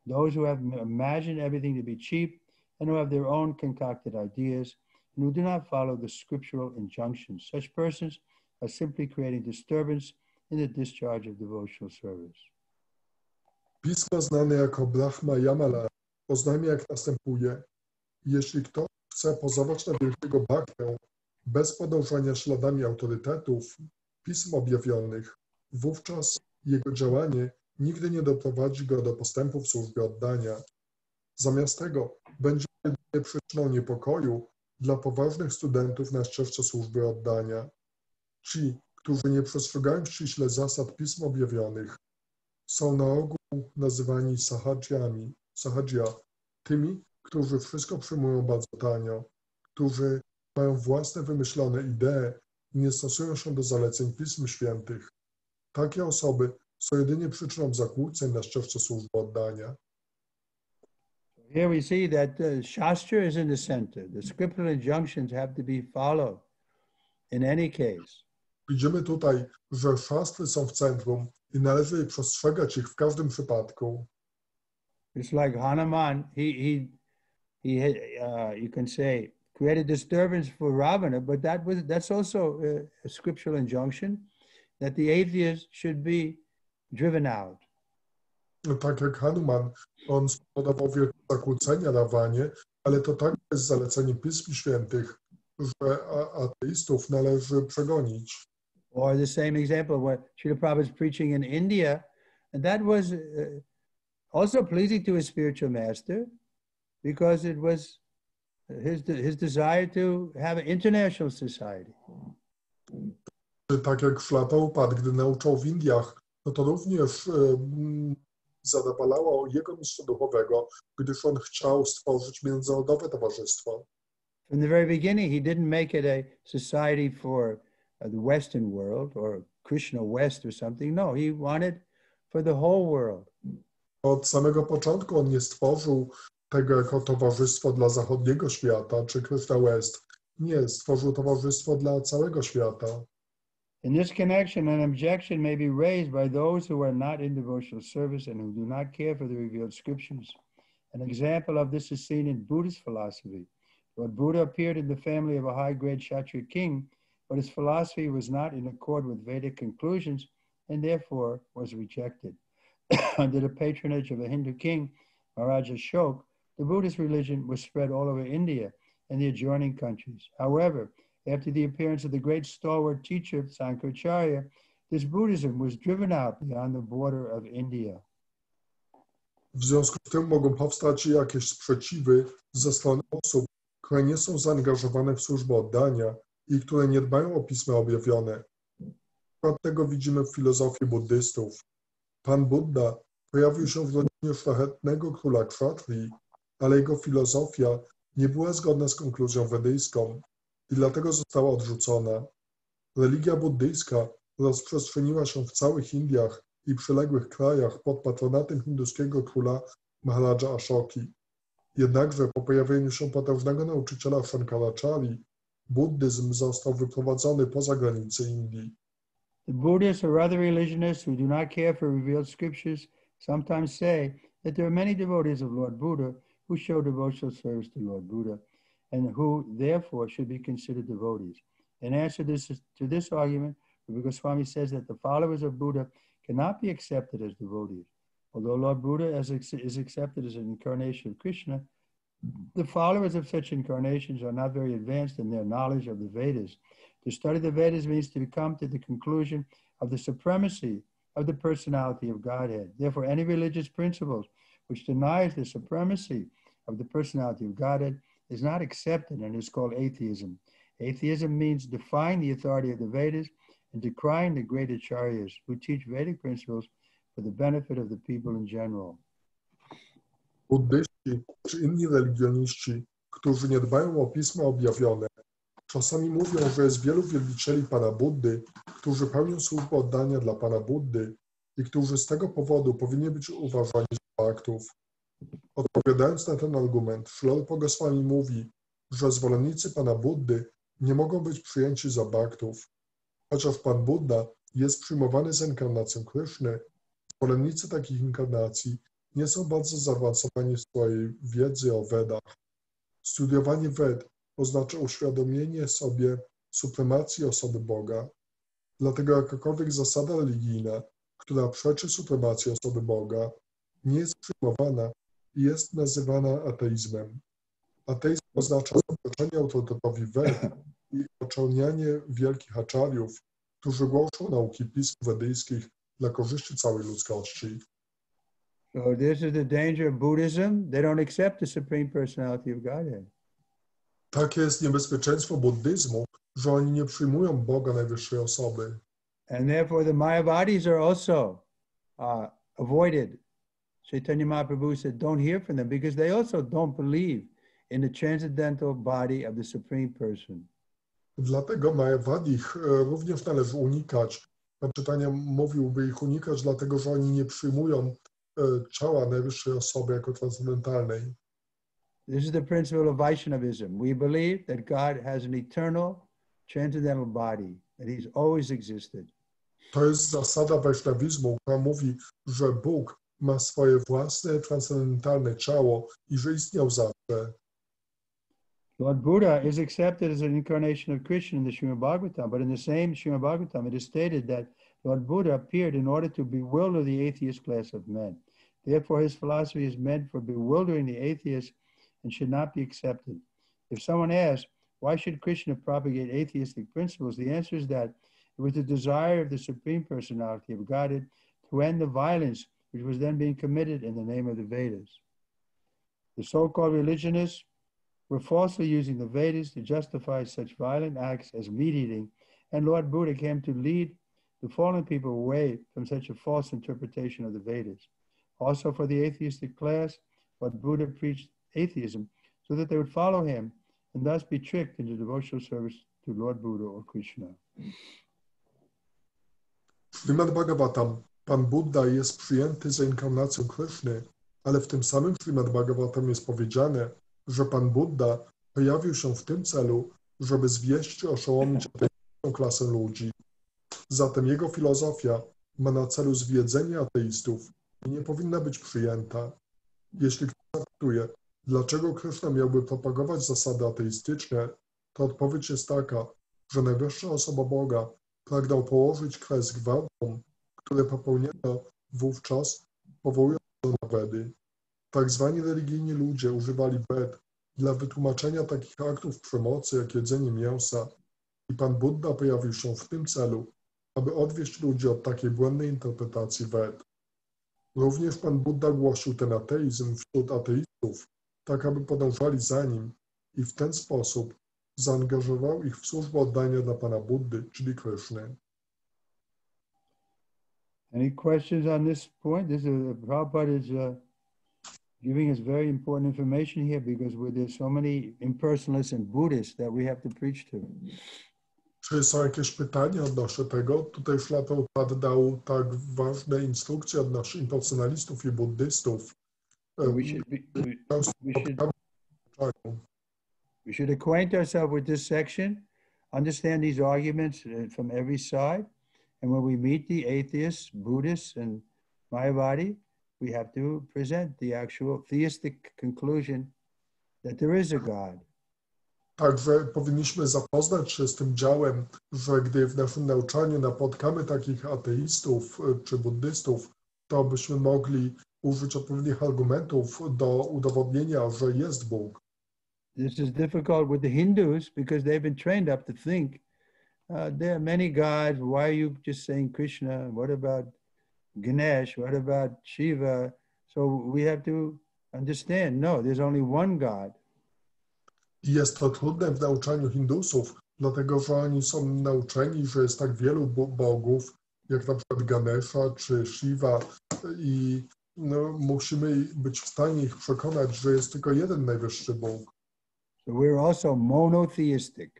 Those who have imagined everything to be cheap and who have their own concocted ideas and who do not follow the scriptural injunctions. Such persons are simply creating disturbance in the discharge of devotional service. Pismo znane jako Brahma Yamala oznajmia jak następuje. Jeśli ktoś chce pozować na wielkiego bhaktę bez podążania śladami autorytetów, pism objawionych, wówczas jego działanie nigdy nie doprowadzi go do postępu w służbie oddania. Zamiast tego będzie przyczyną niepokoju dla poważnych studentów na ścieżce służby oddania. Ci, którzy nie przestrzegają ściśle zasad pism objawionych, są na ogół nazywani sahajja, tymi, którzy wszystko przyjmują bardzo tanio, którzy mają własne wymyślone idee i nie stosują się do zaleceń pism świętych. Takie osoby są jedynie przyczyną zakłóceń na ścieżce służby oddania. Here we see that the Shastra is in the center. The scriptural injunctions have to be followed in any case. Widzimy tutaj, że szastry są w centrum i należy przestrzegać ich w każdym przypadku. It's like Hanuman, you can say, created disturbance for Ravana, but that's also a scriptural injunction that the atheist should be driven out. Tak jak Hanuman, on spowodował wielkie zakłócenia Rawanie, ale to także jest zalecenie pism świętych, że ateistów należy przegonić. Or the same example where Srila Prabhupada is preaching in India, and that was also pleasing to his spiritual master because it was his desire to have an international society. Tak jak Śrila Prabhupada, gdy nauczał w Indiach, no to również zadowalało jego mistrza duchowego, gdyż on chciał stworzyć międzynarodowe towarzystwo. From the very beginning, he didn't make it a society for the Western world or Krishna West or something. No, he wanted for the whole world. Od samego początku on nie stworzył tego jako towarzystwo dla zachodniego świata czy Krishna West. Nie, stworzył towarzystwo dla całego świata. In this connection, an objection may be raised by those who are not in devotional service and who do not care for the revealed scriptures. An example of this is seen in Buddhist philosophy. Lord Buddha appeared in the family of a high-grade Kshatriya king, but his philosophy was not in accord with Vedic conclusions and therefore was rejected. Under the patronage of a Hindu king, Maharaja Ashoka, the Buddhist religion was spread all over India and the adjoining countries. However, after the appearance of the great stalwart teacher, Sankaracharya, this Buddhism was driven out beyond the border of India. W związku z tym mogą powstać jakieś sprzeciwy ze strony osób, które nie są zaangażowane w służbę oddania i które nie dbają o pisma objawione. Przykład tego widzimy w filozofii buddystów. Pan Buddha pojawił się w rodzinie szlachetnego króla Kshatrii, ale jego filozofia nie była zgodna z konkluzją wedyjską i dlatego została odrzucona. Religia buddyjska rozprzestrzeniła się w całych Indiach i przyległych krajach pod patronatem hinduskiego króla Maharaja Ashoki. Jednakże po pojawieniu się potężnego nauczyciela Shankaracharyi, buddyzm został wyprowadzony poza granice Indii. The Buddhists or other religionists who do not care for revealed scriptures sometimes say that there are many devotees of Lord Buddha who show devotional service to Lord Buddha and who therefore should be considered devotees. In answer to this argument, because Swami says that the followers of Buddha cannot be accepted as devotees. Although Lord Buddha is accepted as an incarnation of Krishna, the followers of such incarnations are not very advanced in their knowledge of the Vedas. To study the Vedas means to come to the conclusion of the supremacy of the personality of Godhead. Therefore, any religious principles which denies the supremacy of the personality of Godhead is not accepted and is called atheism. Atheism means defying the authority of the Vedas and decrying the great acharyas who teach Vedic principles for the benefit of the people in general. Buddyści czy inni religioniści, którzy nie dbają o pisma objawione, czasami mówią, że jest wielu wielbicieli Pana Buddy, którzy pełnią służbę oddania dla Pana Buddy i którzy z tego powodu powinni być uważani za baktów. Odpowiadając na ten argument, Ślol Goswami mówi, że zwolennicy Pana Buddy nie mogą być przyjęci za baktów. Chociaż Pan Buddha jest przyjmowany z inkarnacją Kryszny, zwolennicy takich inkarnacji nie są bardzo zaawansowani w swojej wiedzy o Vedach. Studiowanie Ved oznacza uświadomienie sobie supremacji osoby Boga. Dlatego jakakolwiek zasada religijna, która przeczy supremacji osoby Boga, nie jest przyjmowana i jest nazywana ateizmem. Ateizm oznacza zaprzeczenie autorytetowi Ved i oczernianie wielkich acharyów, którzy głoszą nauki pism wedyjskich dla korzyści całej ludzkości. So this is the danger of Buddhism. They don't accept the Supreme Personality of Godhead. Takie jest niebezpieczeństwo buddyzmu, że oni nie przyjmują Boga najwyższej osoby. And therefore the Mayavadis are also avoided. Chaitanya Mahaprabhu said, don't hear from them because they also don't believe in the transcendental body of the Supreme Person. Dlatego Mayavadich również należy unikać. Pan Czytania mówiłby ich unikać, dlatego że oni nie przyjmują ciała najwyższej osoby jako transcendentalnej. This is the principle of Vaishnavism. We believe that God has an eternal, transcendental body, that he's always existed. To jest zasada Vaishnavizmu, która mówi, że Bóg ma swoje własne, transcendentalne ciało i że istniał zawsze. Lord Buddha is accepted as an incarnation of Krishna in the Srimad Bhagavatam, but in the same Srimad Bhagavatam, it is stated that Lord Buddha appeared in order to bewilder the atheist class of men. Therefore, his philosophy is meant for bewildering the atheists and should not be accepted. If someone asks, why should Krishna propagate atheistic principles? The answer is that it was the desire of the Supreme Personality of Godhead to end the violence which was then being committed in the name of the Vedas. The so-called religionists were falsely using the Vedas to justify such violent acts as meat-eating, and Lord Buddha came to lead the fallen people away from such a false interpretation of the Vedas. Also for the atheistic class, Lord Buddha preached atheism so that they would follow him and thus be tricked into devotional service to Lord Buddha or Krishna. W Śrimad Bhagavatam Pan Buddha jest przyjęty za inkarnacją Kryszny, ale w tym samym Śrimad Bhagavatam jest powiedziane, że Pan Buddha pojawił się w tym celu, żeby zwieść czy oszołomić ateistyczną klasę ludzi. Zatem jego filozofia ma na celu zwiedzenie ateistów i nie powinna być przyjęta. Jeśli ktoś zapytuje, dlaczego Kryszna miałby propagować zasady ateistyczne, to odpowiedź jest taka, że najwyższa osoba Boga pragnął położyć kres gwałtom, które popełniono wówczas, powołując się na Vedy. Tak zwani religijni ludzie używali Ved dla wytłumaczenia takich aktów przemocy jak jedzenie mięsa i Pan Buddha pojawił się w tym celu, aby odwieść ludzi od takiej błędnej interpretacji Ved. Również Pan Buddha głosił ten ateizm wśród ateistów, tak aby podążali za nim i w ten sposób zaangażował ich w służbę oddania dla Pana Buddy, czyli Kryszny. Any questions on this point? Prabhupada is giving us very important information here because there's so many impersonalists and Buddhists that we have to preach to. Czy są jakieś pytania odnośnie tego? Tutaj Śla Prabhupada dał tak ważne instrukcje odnośnie impersonalistów i buddystów. We should acquaint ourselves with this section, understand these arguments from every side, and when we meet the atheists, Buddhists, and Mayavadi, we have to present the actual theistic conclusion that there is a God. Także powinniśmy zapoznać się z tym działem, że gdy w naszym nauczaniu napotkamy takich ateistów czy buddystów, to byśmy mogli użyć odpowiednich argumentów do udowodnienia, że jest Bóg. This is difficult with the Hindus because they've been trained up to think there are many gods. Why are you just saying Krishna? What about Ganesh? What about Shiva? So we have to understand, no, there's only one God. Jest to trudne w nauczaniu Hindusów, dlatego że oni są nauczeni, że jest tak wielu bogów, jak na przykład Ganesha czy Shiva i musimy być w stanie ich przekonać, że jest tylko jeden najwyższy Bóg. So we're also monotheistic.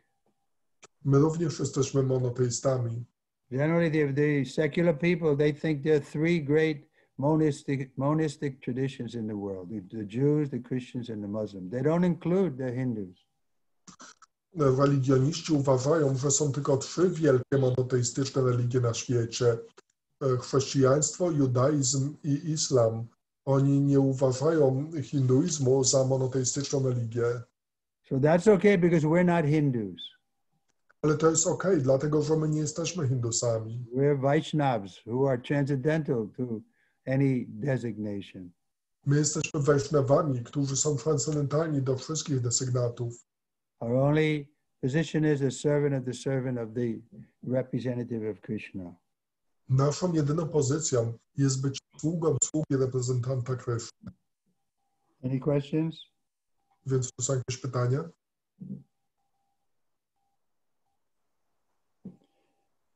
My również jesteśmy monoteistami. Generally, the secular people, they think there are three great monistic traditions in the world: the Jews, the Christians, and the Muslims. They don't include the Hindus. Religioniści uważają, że są tylko trzy wielkie monoteistyczne religie na świecie: chrześcijaństwo, judaizm i islam. Oni nie uważają hinduizmu za monoteistyczną religię. So that's okay because we're not Hindus. Ale to jest okej, dlatego że my nie jesteśmy Hindusami. We're Vaishnavas who are transcendental to any designation. My jesteśmy Vaishnavami, którzy są transcendentalni do wszystkich desygnatów. Our only position is a servant of the representative of Krishna. Naszą jedyną pozycją jest być sługą sługi reprezentanta Kryszny. Any questions? Więc tu są jakieś pytania?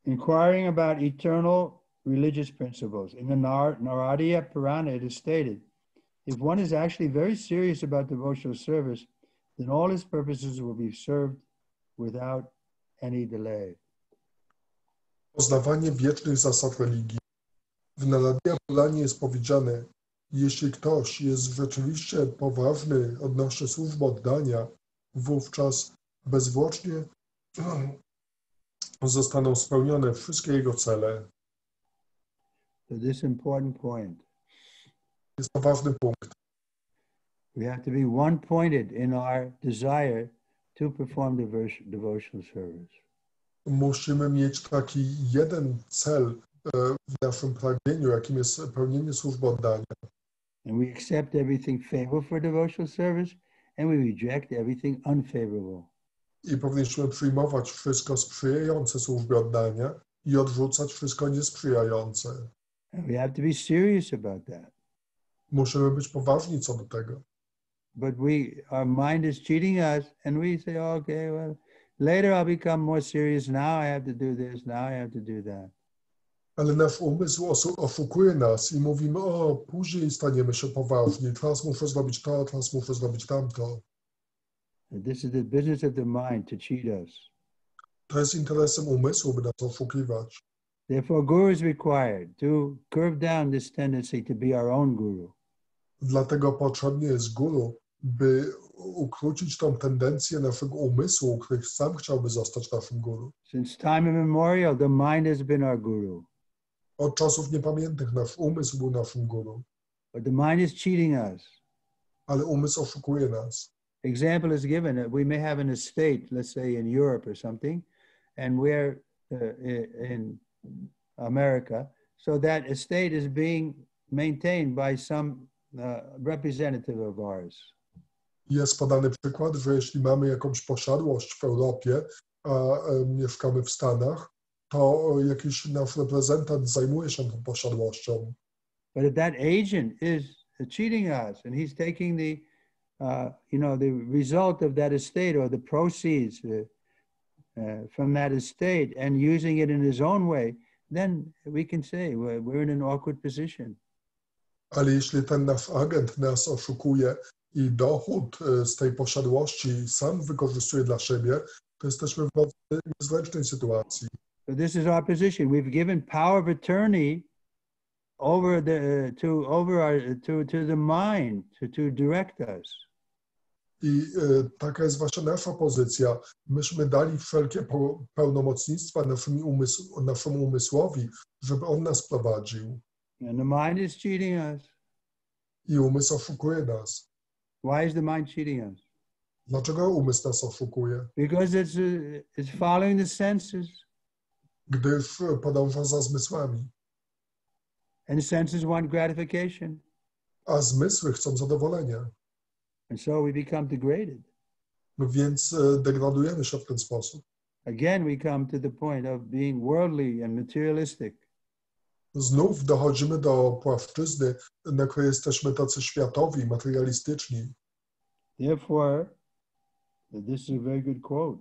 Inquiring about eternal religious principles. In the Naradiya Purana, it is stated, if one is actually very serious about devotional service, then all his purposes will be served without any delay. Poznawanie wiecznych zasad religii. W Naradiya Puranie jest powiedziane, jeśli ktoś jest rzeczywiście poważny odnośnie służby oddania, wówczas bezzwłocznie zostaną spełnione wszystkie jego cele. So this important point. Jest to ważny punkt. We have to be one-pointed in our desire to perform devotional service. Musimy mieć taki jeden cel w naszym pragnieniu, jakim jest pełnienie służby oddania. And we accept everything favorable for devotional service and we reject everything unfavorable. I powinniśmy przyjmować wszystko sprzyjające służbie oddania i odrzucać wszystko niesprzyjające. And we have to be serious about that. Musimy być poważni co do tego. But our mind is cheating us and we say, okay, well, later I'll become more serious. Now I have to do this. Now I have to do that. Ale nasz umysł oszukuje nas i mówimy, o, później staniemy się poważni. Teraz muszę zrobić to, teraz muszę zrobić tamto. This is the business of the mind to cheat us. To jest interesem umysłu, by nas oszukiwać. Therefore, guru is required to curb down this tendency to be our own guru. Dlatego potrzebny jest guru, by ukrócić tą tendencję naszego umysłu, który sam chciałby zostać naszym guru. Since time immemorial, the mind has been our guru. Od czasów niepamiętnych nasz umysł był naszym guru. But the mind is cheating us. Ale umysł oszukuje nas. Example is given that we may have an estate, let's say in Europe or something, and we're in America. So that estate is being maintained by some representative of ours. Jest podany przykład, że jeśli mamy jakąś posiadłość w Europie, a mieszkamy w Stanach, to jakiś nasz reprezentant zajmuje się tą posiadłością. But if that agent is cheating us and he's taking the result of that estate or the proceeds from that estate and using it in his own way, then we can say we're in an awkward position. Ale jeśli ten nasz agent nas oszukuje i dochód z tej posiadłości sam wykorzystuje dla siebie, to jesteśmy w bardzo niezręcznej sytuacji. So this is our position. We've given power of attorney over to the mind to direct us. I taka jest właśnie nasza pozycja. Myśmy dali wszelkie pełnomocnictwa naszemu umysłowi, żeby on nas prowadził. And the mind is cheating us. I umysł oszukuje nas. Why is the mind cheating us? Dlaczego umysł nas oszukuje? Because it's following the senses. Gdyż podąża za zmysłami. And the senses want gratification. A zmysły chcą zadowolenia. And so we become degraded. Więc degradujemy się w ten sposób. Again, we come to the point of being worldly and materialistic. Znów dochodzimy do płaszczyzny, na której jesteśmy tacy światowi, materialistyczni. Therefore, this is a very good quote.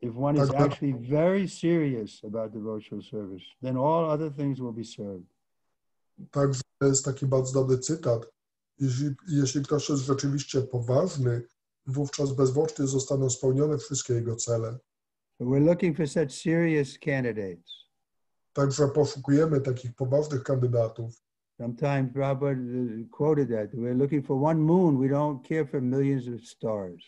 If one is actually very serious about devotional service, then all other things will be served. Także jest taki bardzo dobry cytat. Jeśli ktoś jest rzeczywiście poważny, wówczas bezwłocznie zostaną spełnione wszystkie jego cele. We're looking for such serious candidates. Także poszukujemy takich poważnych kandydatów. Sometimes Prabhupada quoted that. We're looking for one moon. We don't care for millions of stars.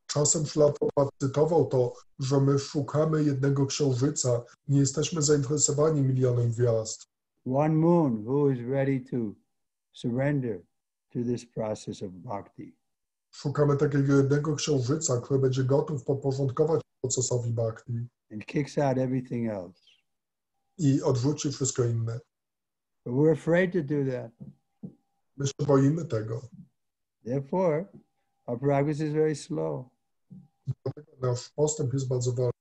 Czasem Prabhupada cytował to, że my szukamy jednego księżyca, nie jesteśmy zainteresowani milionem gwiazd. One moon who is ready to surrender to this process of bhakti. Szukamy takiego jednego księżyca, który będzie gotów podporządkować procesowi bhakti. And kicks out everything else. I odrzuci wszystko inne. But we're afraid to do that. My się boimy tego. Therefore, our progress is very slow. Nasz postęp jest bardzo wolny.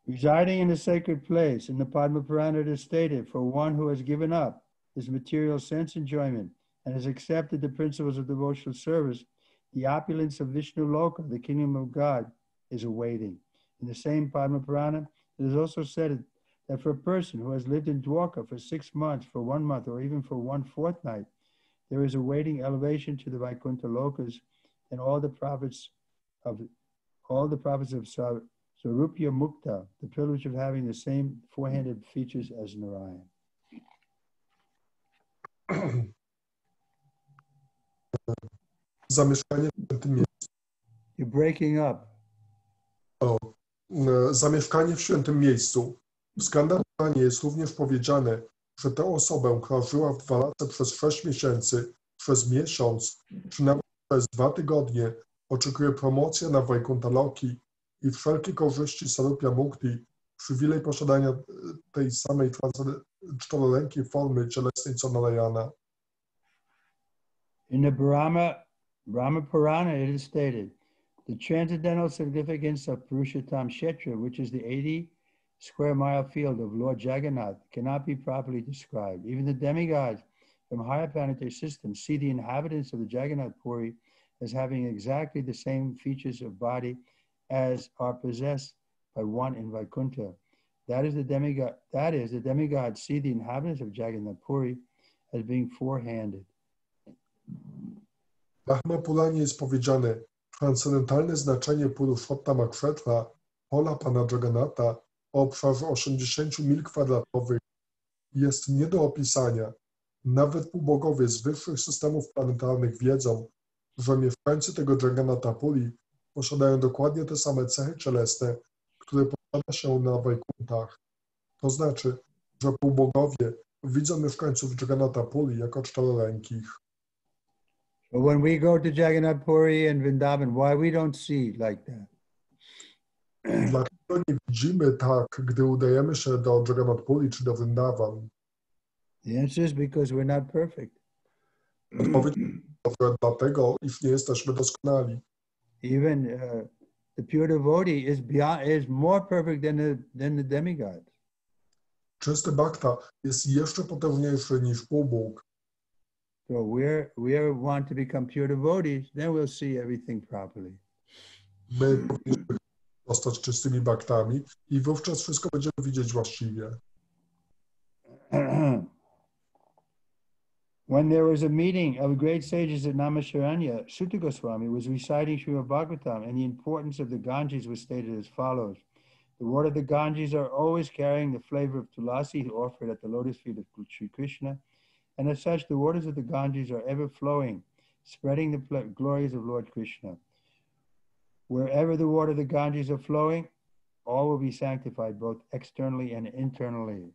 Residing in a sacred place, in the Padma Purana it is stated, for one who has given up his material sense enjoyment and has accepted the principles of devotional service, the opulence of Vishnu Loka, the kingdom of God, is awaiting. In the same Padma Purana, it is also said that for a person who has lived in Dwarka for 6 months, for 1 month, or even for 1 fortnight, there is awaiting elevation to the Vaikuntha Lokas, and all the prophets of Sarupya Mukta, the privilege of having the same four-handed features as Narayan. Zamieszkanie w świętym miejscu. You're breaking up. Zamieszkanie w świętym miejscu. W skandalnie jest również powiedziane, że tę osobę, która żyła w Dwarace przez 6 miesięcy, przez miesiąc, czy nawet przez 2 tygodnie, oczekuje promocja na Vaikuntha Loki i wszelkie korzyści Sarupya Mukti, przywilej posiadania tej samej czterorękiej formy cielesnej co Narayana. In the Brahma Purana it is stated, the transcendental significance of Purushottam Kshetra, which is the 80 square mile field of Lord Jagannath, cannot be properly described. Even the demigods from higher planetary systems see the inhabitants of the Jagannath Puri as having exactly the same features of body as are possessed by one in Vaikuntha. That is, the demigods see the inhabitants of Jagannath Puri as being four-handed. W Brahma Puranie jest powiedziane, transcendentalne znaczenie Purushottama Kshetra, pola Pana Jagannatha o obszarze 80 mil kwadratowych jest nie do opisania. Nawet półbogowie z wyższych systemów planetarnych wiedzą, że mieszkańcy tego Jagannatha Puri posiadają dokładnie te same cechy cielesne, które posiada się na Wajkuntach. To znaczy, że półbogowie widzą mieszkańców Jagannatha Puri jako czterorękich. But when we go to Jagannath Puri and Vrindavan, why we don't see like that? Dlaczego nie widzimy tak, gdy udajemy się do Jagannath Puri czy do Vrindavan? The answer is because we're not perfect. Odpowiedź jest dlatego, iż nie jesteśmy doskonali. Even the pure devotee is more perfect than the demigod. Czysty bhakta jest jeszcze potężniejszy niż półbóg. So we want to become pure devotees, then we'll see everything properly. My powinniśmy zostać czystymi bhaktami i wówczas wszystko będziemy widzieć właściwie. When there was a meeting of great sages at Namasharanya, Sutta Goswami was reciting Srimad Bhagavatam, and the importance of the Ganges was stated as follows. The water of the Ganges are always carrying the flavor of tulasi offered at the lotus feet of Sri Krishna, and as such, the waters of the Ganges are ever flowing, spreading the glories of Lord Krishna. Wherever the water of the Ganges are flowing, all will be sanctified, both externally and internally.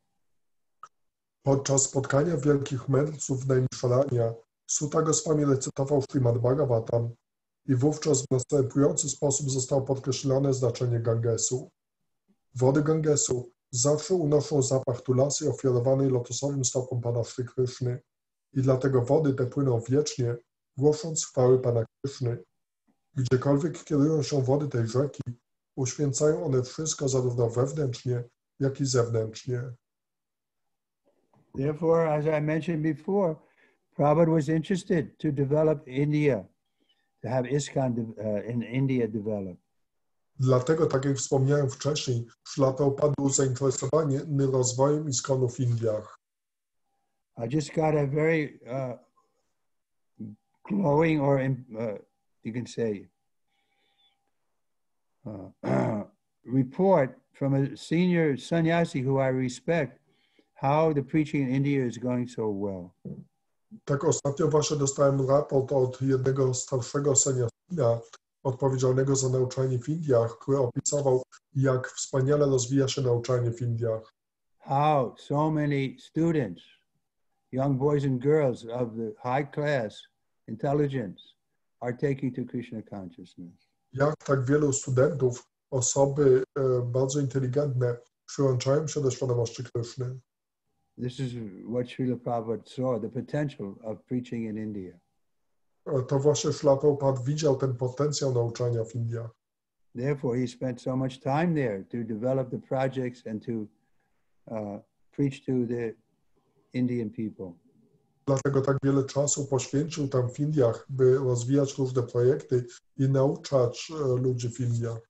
Podczas spotkania wielkich mędrców w Naimisharanya Sutta Goswami recytował Śrimad Bhagavatam i wówczas w następujący sposób zostało podkreślone znaczenie Gangesu. Wody Gangesu zawsze unoszą zapach tulasi ofiarowanej lotosowym stopom Pana Shri Kryszny i dlatego wody te płyną wiecznie, głosząc chwały Pana Kryszny. Gdziekolwiek kierują się wody tej rzeki, uświęcają one wszystko zarówno wewnętrznie, jak i zewnętrznie. Therefore, as I mentioned before, Prabhupada was interested to develop India, to have ISKCON in India developed. Dlatego, tak jak wspomniałem wcześniej, Śrila Prabhupada był zainteresowany rozwojem ISKCONu w Indiach. I just got a very glowing, or you can say, report from a senior sannyasi who I respect, how the preaching in India is going so well. Tak, ostatnio właśnie dostałem raport od jednego starszego seniasina odpowiedzialnego za nauczanie w Indiach, który opisywał, jak wspaniale rozwija się nauczanie w Indiach. How so many students, young boys and girls of the high class intelligence are taking to Krishna consciousness. Jak tak wielu studentów, osoby bardzo inteligentne przyłączają się do świadomości Kryszny. This is what Srila Prabhupada saw, the potential of preaching in India. To właśnie Śrila Prabhupada widział ten potencjał nauczania w Indiach. Therefore, he spent so much time there to develop the projects and to preach to the Indian people. Dlatego tak wiele czasu poświęcił tam w Indiach, by rozwijać różne projekty i nauczać ludzi w Indiach.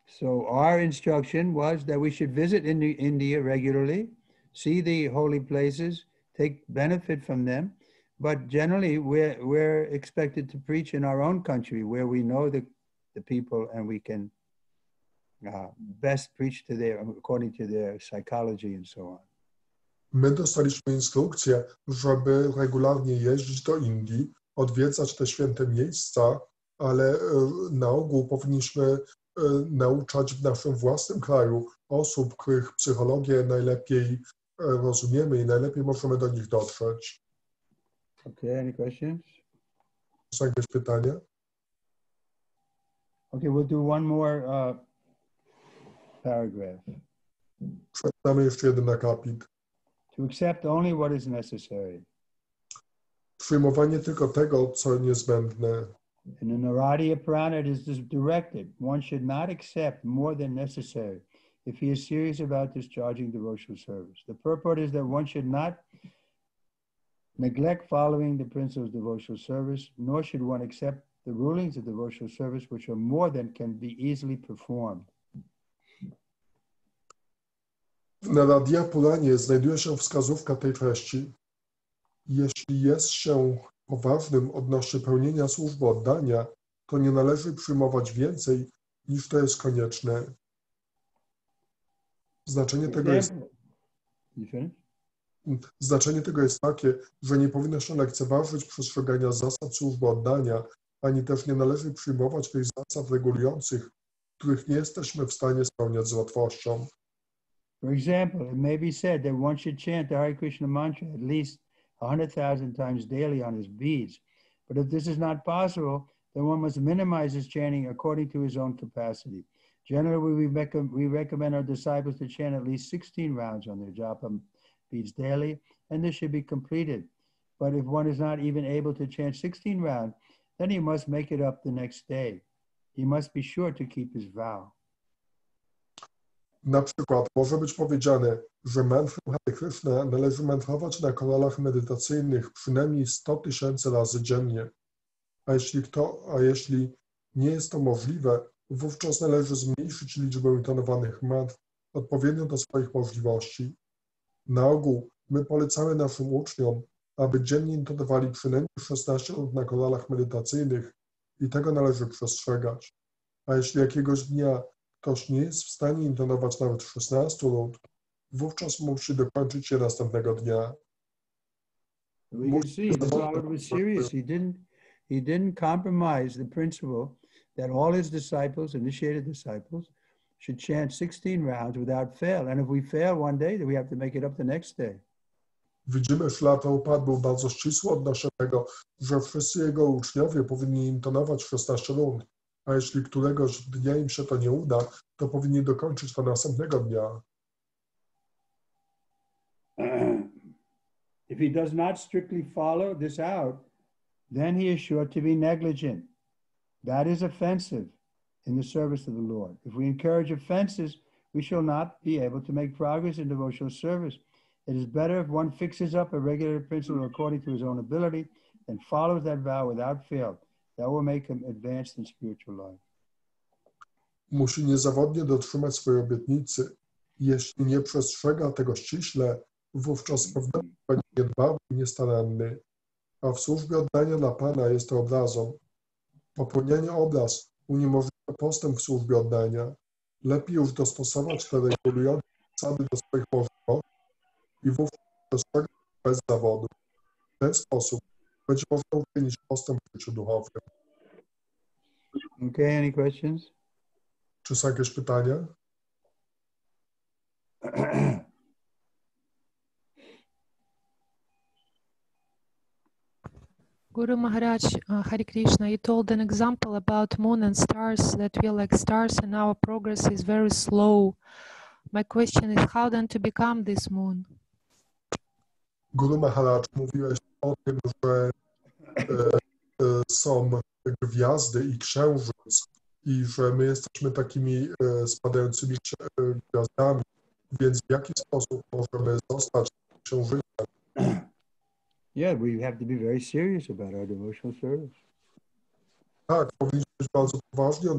So our instruction was that we should visit India regularly, see the holy places, take benefit from them, but generally we're expected to preach in our own country where we know the people and we can best preach to according to their psychology and so on. My dostaliśmy instrukcję, żeby regularnie jeździć do Indii, odwiedzać te święte miejsca, ale na ogół powinniśmy nauczać w naszym własnym kraju osób, których psychologię najlepiej rozumiemy i najlepiej możemy do nich dotrzeć. Okay, any questions? Są jakieś pytania? Okay, we'll do one more paragraph. Przeczytamy jeszcze jeden akapit. To accept only what is necessary. Przyjmowanie tylko tego, co niezbędne. In the Naradiya Purana, it is directed, one should not accept more than necessary if he is serious about discharging devotional service. The purport is that one should not neglect following the principles of devotional service, nor should one accept the rulings of devotional service, which are more than can be easily performed. W Naradiya Puranie znajduje się wskazówka tej treści. Jeśli jest się poważnym odnośnie pełnienia służby oddania, to nie należy przyjmować więcej, niż to jest konieczne. Znaczenie tego jest takie, że nie powinno się lekceważyć przestrzegania zasad służby oddania, ani też nie należy przyjmować tych zasad regulujących, których nie jesteśmy w stanie spełniać z łatwością. For example, it may be said that one should chant the Hare Krishna mantra at least 100,000 times daily on his beads. But if this is not possible, then one must minimize his chanting according to his own capacity. Generally, we recommend our disciples to chant at least 16 rounds on their japa beads daily, and this should be completed. But if one is not even able to chant 16 rounds, then he must make it up the next day. He must be sure to keep his vow. Na przykład może być powiedziane, że mantrę Hare Krishna należy mantrować na koralach medytacyjnych przynajmniej 100 000 razy dziennie. A jeśli nie jest to możliwe, wówczas należy zmniejszyć liczbę intonowanych mantr odpowiednio do swoich możliwości. Na ogół my polecamy naszym uczniom, aby dziennie intonowali przynajmniej 16 rund na koralach medytacyjnych i tego należy przestrzegać. A jeśli jakiegoś dnia ktoś nie jest w stanie intonować nawet 16 rund, wówczas musi dokończyć je następnego dnia. We can see the Lord was serious. He didn't compromise the principle that all his disciples, initiated disciples, should chant 16 rounds without fail. And if we fail one day, then we have to make it up the next day. Widzimy, że Prabhupada był bardzo ścisły odnośnie tego, że wszyscy jego uczniowie powinni intonować 16 rund, a jeśli któregoś dnia im się to nie uda, to powinni dokończyć to następnego dnia. If he does not strictly follow this out, then he is sure to be negligent. That is offensive in the service of the Lord. If we encourage offenses, we shall not be able to make progress in devotional service. It is better if one fixes up a regular principle according to his own ability and follows that vow without fail. That will make him advanced in spiritual life. Musi niezawodnie dotrzymać swojej obietnicy. Jeśli nie przestrzega tego ściśle, wówczas pewnie będzie niedbały i niestaranny. A w służbie oddania dla Pana jest to obrazą. Popełnianie obraz uniemożliwia postęp w służbie oddania. Lepiej już dostosować te regulujące zasady do swoich możliwości i wówczas przestrzegać bez zawodu. W ten sposób będzie można uczynić postęp w życiu duchowym. Okay, any questions? Czy są jakieś pytania? Guru Maharaj, Hare Krishna, you told an example about moon and stars, that we are like stars and our progress is very slow. My question is, how then to become this moon? Guru Maharaj, mówiłeś o tym, że są gwiazdy i księżyc i że my jesteśmy takimi spadającymi gwiazdami, więc w jaki sposób możemy zostać księżycem? Yeah, we have to be very serious about our devotional service. Tak, powinniśmy być bardzo poważni o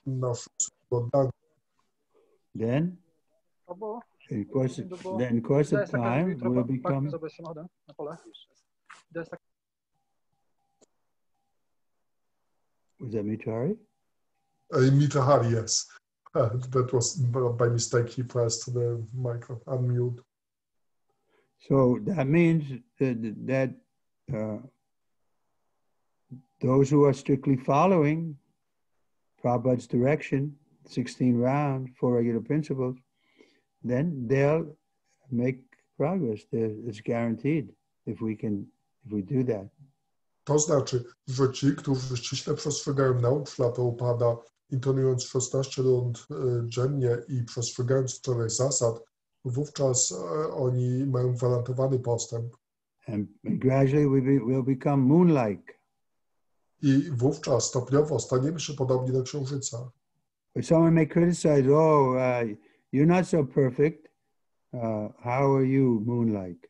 nasze oddanie. Then, in course of time, we'll become... Was that Mitari? Mitari, yes. That was by mistake. He pressed the microphone, unmute. So that means that those who are strictly following Prabhupada's direction, 16 rounds, 4 regular principles, then they'll make progress. It's guaranteed if we do that. To znaczy, że ci, którzy ściśle przestrzegają nauk Prabhupada, intonując 16 rund dziennie i przestrzegając 4 zasad, wówczas oni mają gwarantowany postęp. And gradually we'll become moon-like. I wówczas stopniowo staniemy się podobni do księżyca. But someone may criticize, you're not so perfect. How are you moon-like?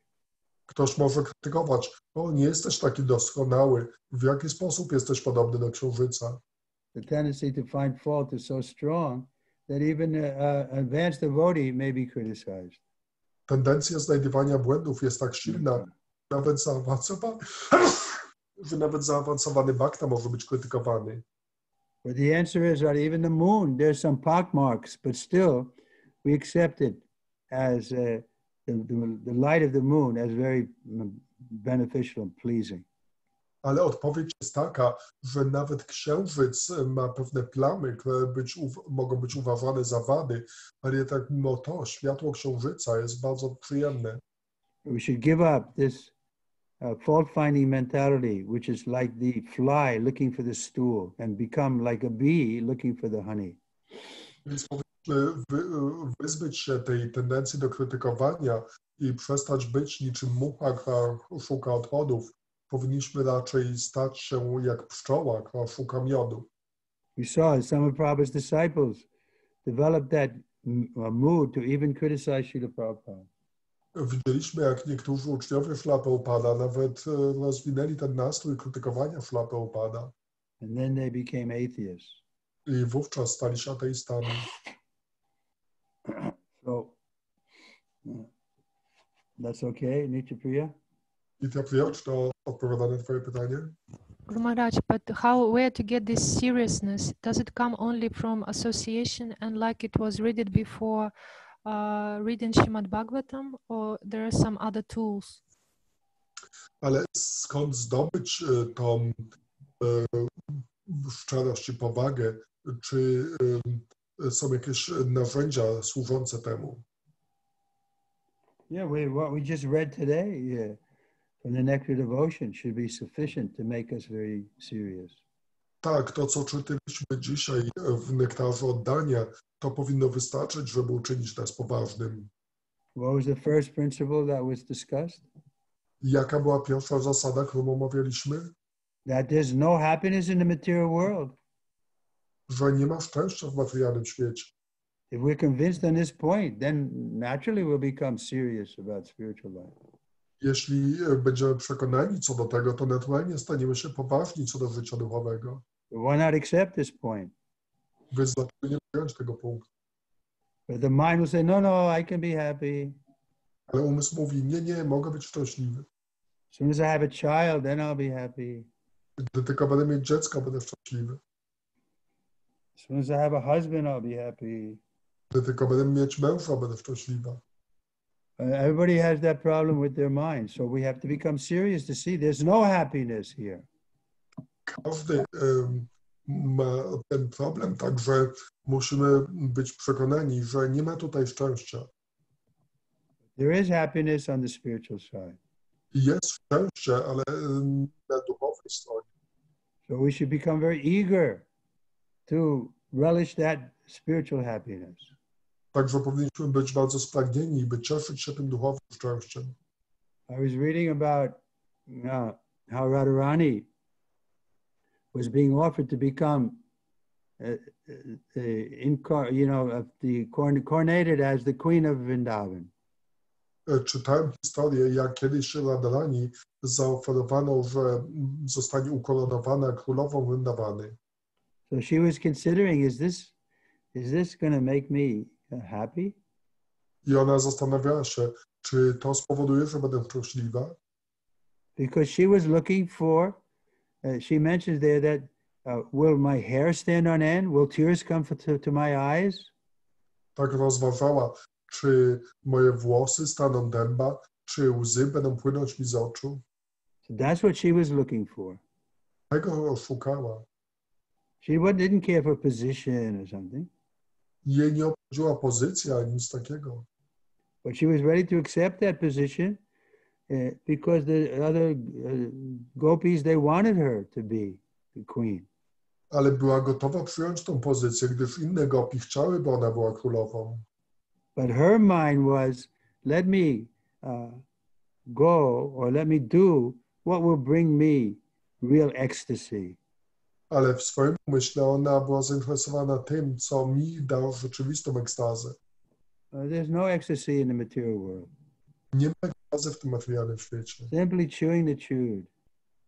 Ktoś może krytykować, nie jesteś taki doskonały, w jaki sposób jesteś podobny do księżyca. The tendency to find fault is so strong that even an advanced devotee may be criticized. Tendencja znajdywania błędów jest tak silna, że nawet zaawansowany bhakta może być krytykowany. But the answer is that even the moon, there's some pockmarks, but still we accept it as the light of the moon as very beneficial and pleasing. Ale odpowiedź jest taka, że nawet księżyc ma pewne plamy, które mogą być uważane za wady, ale jednak mimo to światło księżyca jest bardzo przyjemne. We should give up this fault-finding mentality, which is like the fly looking for the stool, and become like a bee looking for the honey. Więc powinniśmy wyzbyć się tej tendencji do krytykowania i przestać być niczym mucha, która szuka odchodów. Powinniśmy raczej stać się jak pszczoła, która szuka miodu. We saw some of Prabhupada's disciples develop that mood to even criticize Srila Prabhupada. Widzieliśmy, jak niektórzy uczniowie Szrila Prabhupada nawet rozwinęli ten nastrój krytykowania Szrila Prabhupada. And then they became atheists. I wówczas stali się ateistami. So, that's okay, Nitya Nitya Priya, czy to odpowiada na twoje pytanie? Guru Maharaj, but where to get this seriousness? Does it come only from association and like it was read before reading Srimad Bhagavatam, or there are some other tools? Ale skąd zdobyć tą szczerość i powagę? Czy są jakieś narzędzia służące temu? Yeah, what we just read today from the Nectar Devotion should be sufficient to make us very serious. Tak, to co czytaliśmy dzisiaj w Nektarze Oddania, to powinno wystarczyć, żeby uczynić nas poważnym. What was the first principle that was discussed? Jaka była pierwsza zasada, którą omawialiśmy? That there's no happiness in the material world. Że nie ma szczęścia w materialnym świecie. If we're convinced on this point, then naturally we'll become serious about spiritual life. Jeśli będziemy przekonani co do tego, to naturalnie staniemy się poważni co do życia duchowego. Why not accept this point? Więc dlaczego nie przyjąć tego punktu? But the mind will say, no, I can be happy. Ale umysł mówi, nie, mogę być szczęśliwy. As soon as I have a child, then I'll be happy. Gdy tylko będę mieć dziecko, będę szczęśliwy. As soon as I have a husband, I'll be happy. Gdy tylko będę mieć męża, będę szczęśliwa. Everybody has that problem with their mind, so we have to become serious to see there's no happiness here. Każdy ma ten problem, także musimy być przekonani, że nie ma tutaj szczęścia. There is happiness on the spiritual side. Jest szczęście, ale na duchowej stronie. So we should become very eager to relish that spiritual happiness. Także powinniśmy być bardzo spragnieni, by cieszyć się tym duchowym szczęściem. I was reading about how Radharani was being offered to become, coronated as the Queen of Vrindavan. Czytałem historię, jak kiedyś się Radharani zaoferowano, że zostanie ukoronowana królową Vrindavany. So she was considering, is this going to make me happy? I ona zastanawiała się, czy to spowoduje, że będę szczęśliwa? Because she was looking for, she mentions there that, will my hair stand on end? Will tears come to my eyes? Tak rozważała, czy moje włosy staną dęba, czy łzy będą płynąć mi z oczu. So that's what she was looking for. Tego szukała. She didn't care for position or something. Jej nie obchodziła pozycja ani nic takiego. But she was ready to accept that position because the other gopis, they wanted her to be the queen. Ale była gotowa przyjąć tą pozycję, gdyż inne gopi chciały, by ona była królową. But her mind was, let me go or let me do what will bring me real ecstasy. Ale w swoim umyśle ona była zainteresowana tym, co mi dało rzeczywistą ekstazę. There's no ecstasy in the material world. Nie ma ekstazy w tym materialnym świecie. Simply chewing the chewed.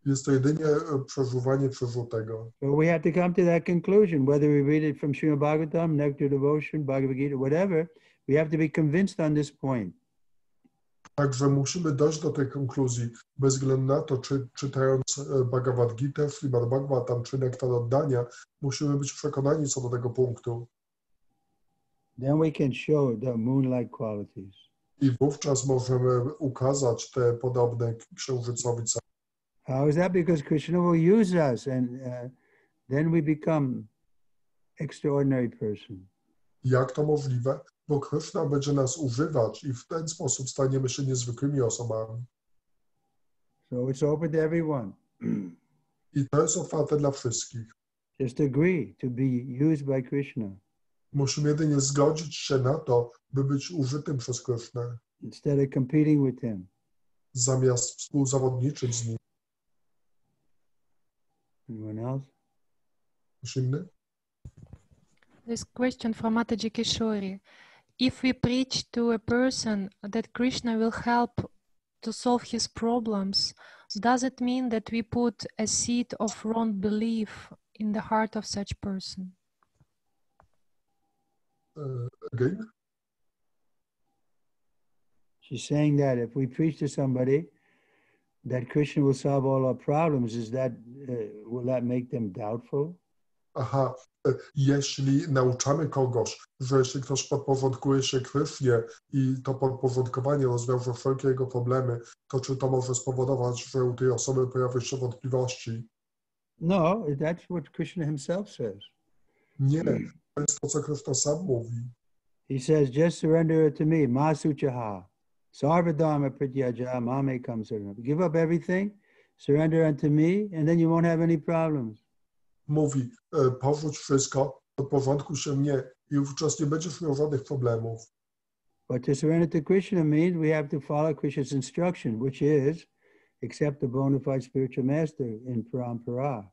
Jest to jedynie przeżuwanie przeżutego. So we have to come to that conclusion, whether we read it from Srimad Bhagavatam, Nectar Devotion, Bhagavad Gita, whatever, we have to be convinced on this point. Także musimy dojść do tej konkluzji, bez względu na to, czy czytając Bhagavad Gita, Srimad Bhagavatam, czy Nektar Oddania, musimy być przekonani co do tego punktu. Then we can show the moon-like qualities. I wówczas możemy ukazać te podobne księżycowi cechy. How is that? Because Krishna will use us and then we become extraordinary person. Jak to możliwe? Bo Krishna będzie nas używać i w ten sposób staniemy się niezwykłymi osobami. So it's open to everyone. I to jest otwarte dla wszystkich. Just agree to be used by Krishna. Musimy jedynie zgodzić się na to, by być użytym przez Krishnę, instead of competing with him. zamiast współzawodniczyć z nim. Anyone else? Ktoś inny? This question from Mataji Kishori. If we preach to a person that Krishna will help to solve his problems, does it mean that we put a seed of wrong belief in the heart of such person? Again? She's saying that if we preach to somebody that Krishna will solve all our problems, will that make them doubtful? Aha, jeśli nauczamy kogoś, że jeśli ktoś podporządkuje się Krysznie i to podporządkowanie rozwiąże wszelkie jego problemy, to czy to może spowodować, że u tej osoby pojawią się wątpliwości? No, that's what Krishna himself says. Nie, to jest to, co Krishna sam mówi. He says, just surrender it to me, ma suchaha, sarvadharma prityaja, mame kam saranam. Give up everything, surrender unto me, and then you won't have any problems. Mówi, porzuć wszystko, podporządkuj się mnie i wówczas nie będziesz miał żadnych problemów. But to surrender to Krishna means we have to follow Krishna's instruction, which is accept the bona fide spiritual master in parampara.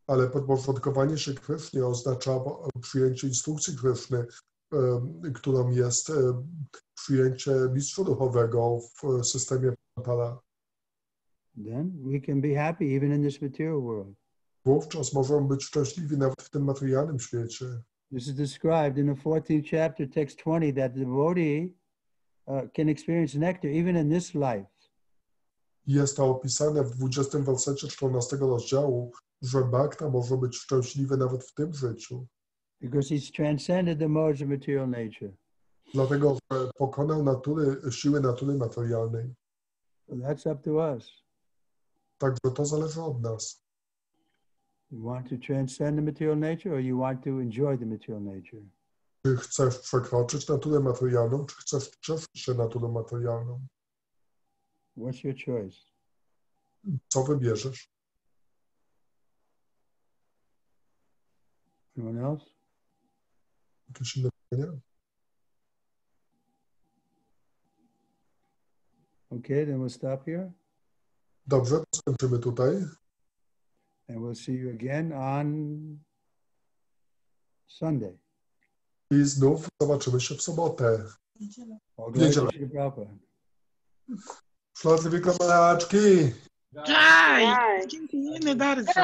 Ale podporządkowanie się Krysznie oznacza przyjęcie instrukcji Kryszny, którą jest przyjęcie mistrza duchowego w systemie parampara. Then we can be happy even in this material world. Wówczas możemy być szczęśliwi nawet w tym materialnym świecie. This is described in the 14th chapter, text 20, that the devotee can experience nectar even in this life. Jest to opisane w 20 wersecie 14 rozdziału, że bhakta może być szczęśliwy nawet w tym życiu. Because he's transcended the modes of material nature. Dlatego, że pokonał siły natury materialnej. So that's up to us. Także to zależy od nas. You want to transcend the material nature, or you want to enjoy the material nature? Czy chcesz przekroczyć naturę materialną, czy chcesz cieszyć się naturą materialną? What's your choice? Co wybierzesz? Anyone else? Jakieś inne pytania? Okay, then we'll stop here. Dobrze, to skończymy tutaj. And we'll see you again on Sunday. I znów zobaczymy się w sobotę. Niedzielę. H.H.Trivikrama. Jai! Dziękujemy bardzo.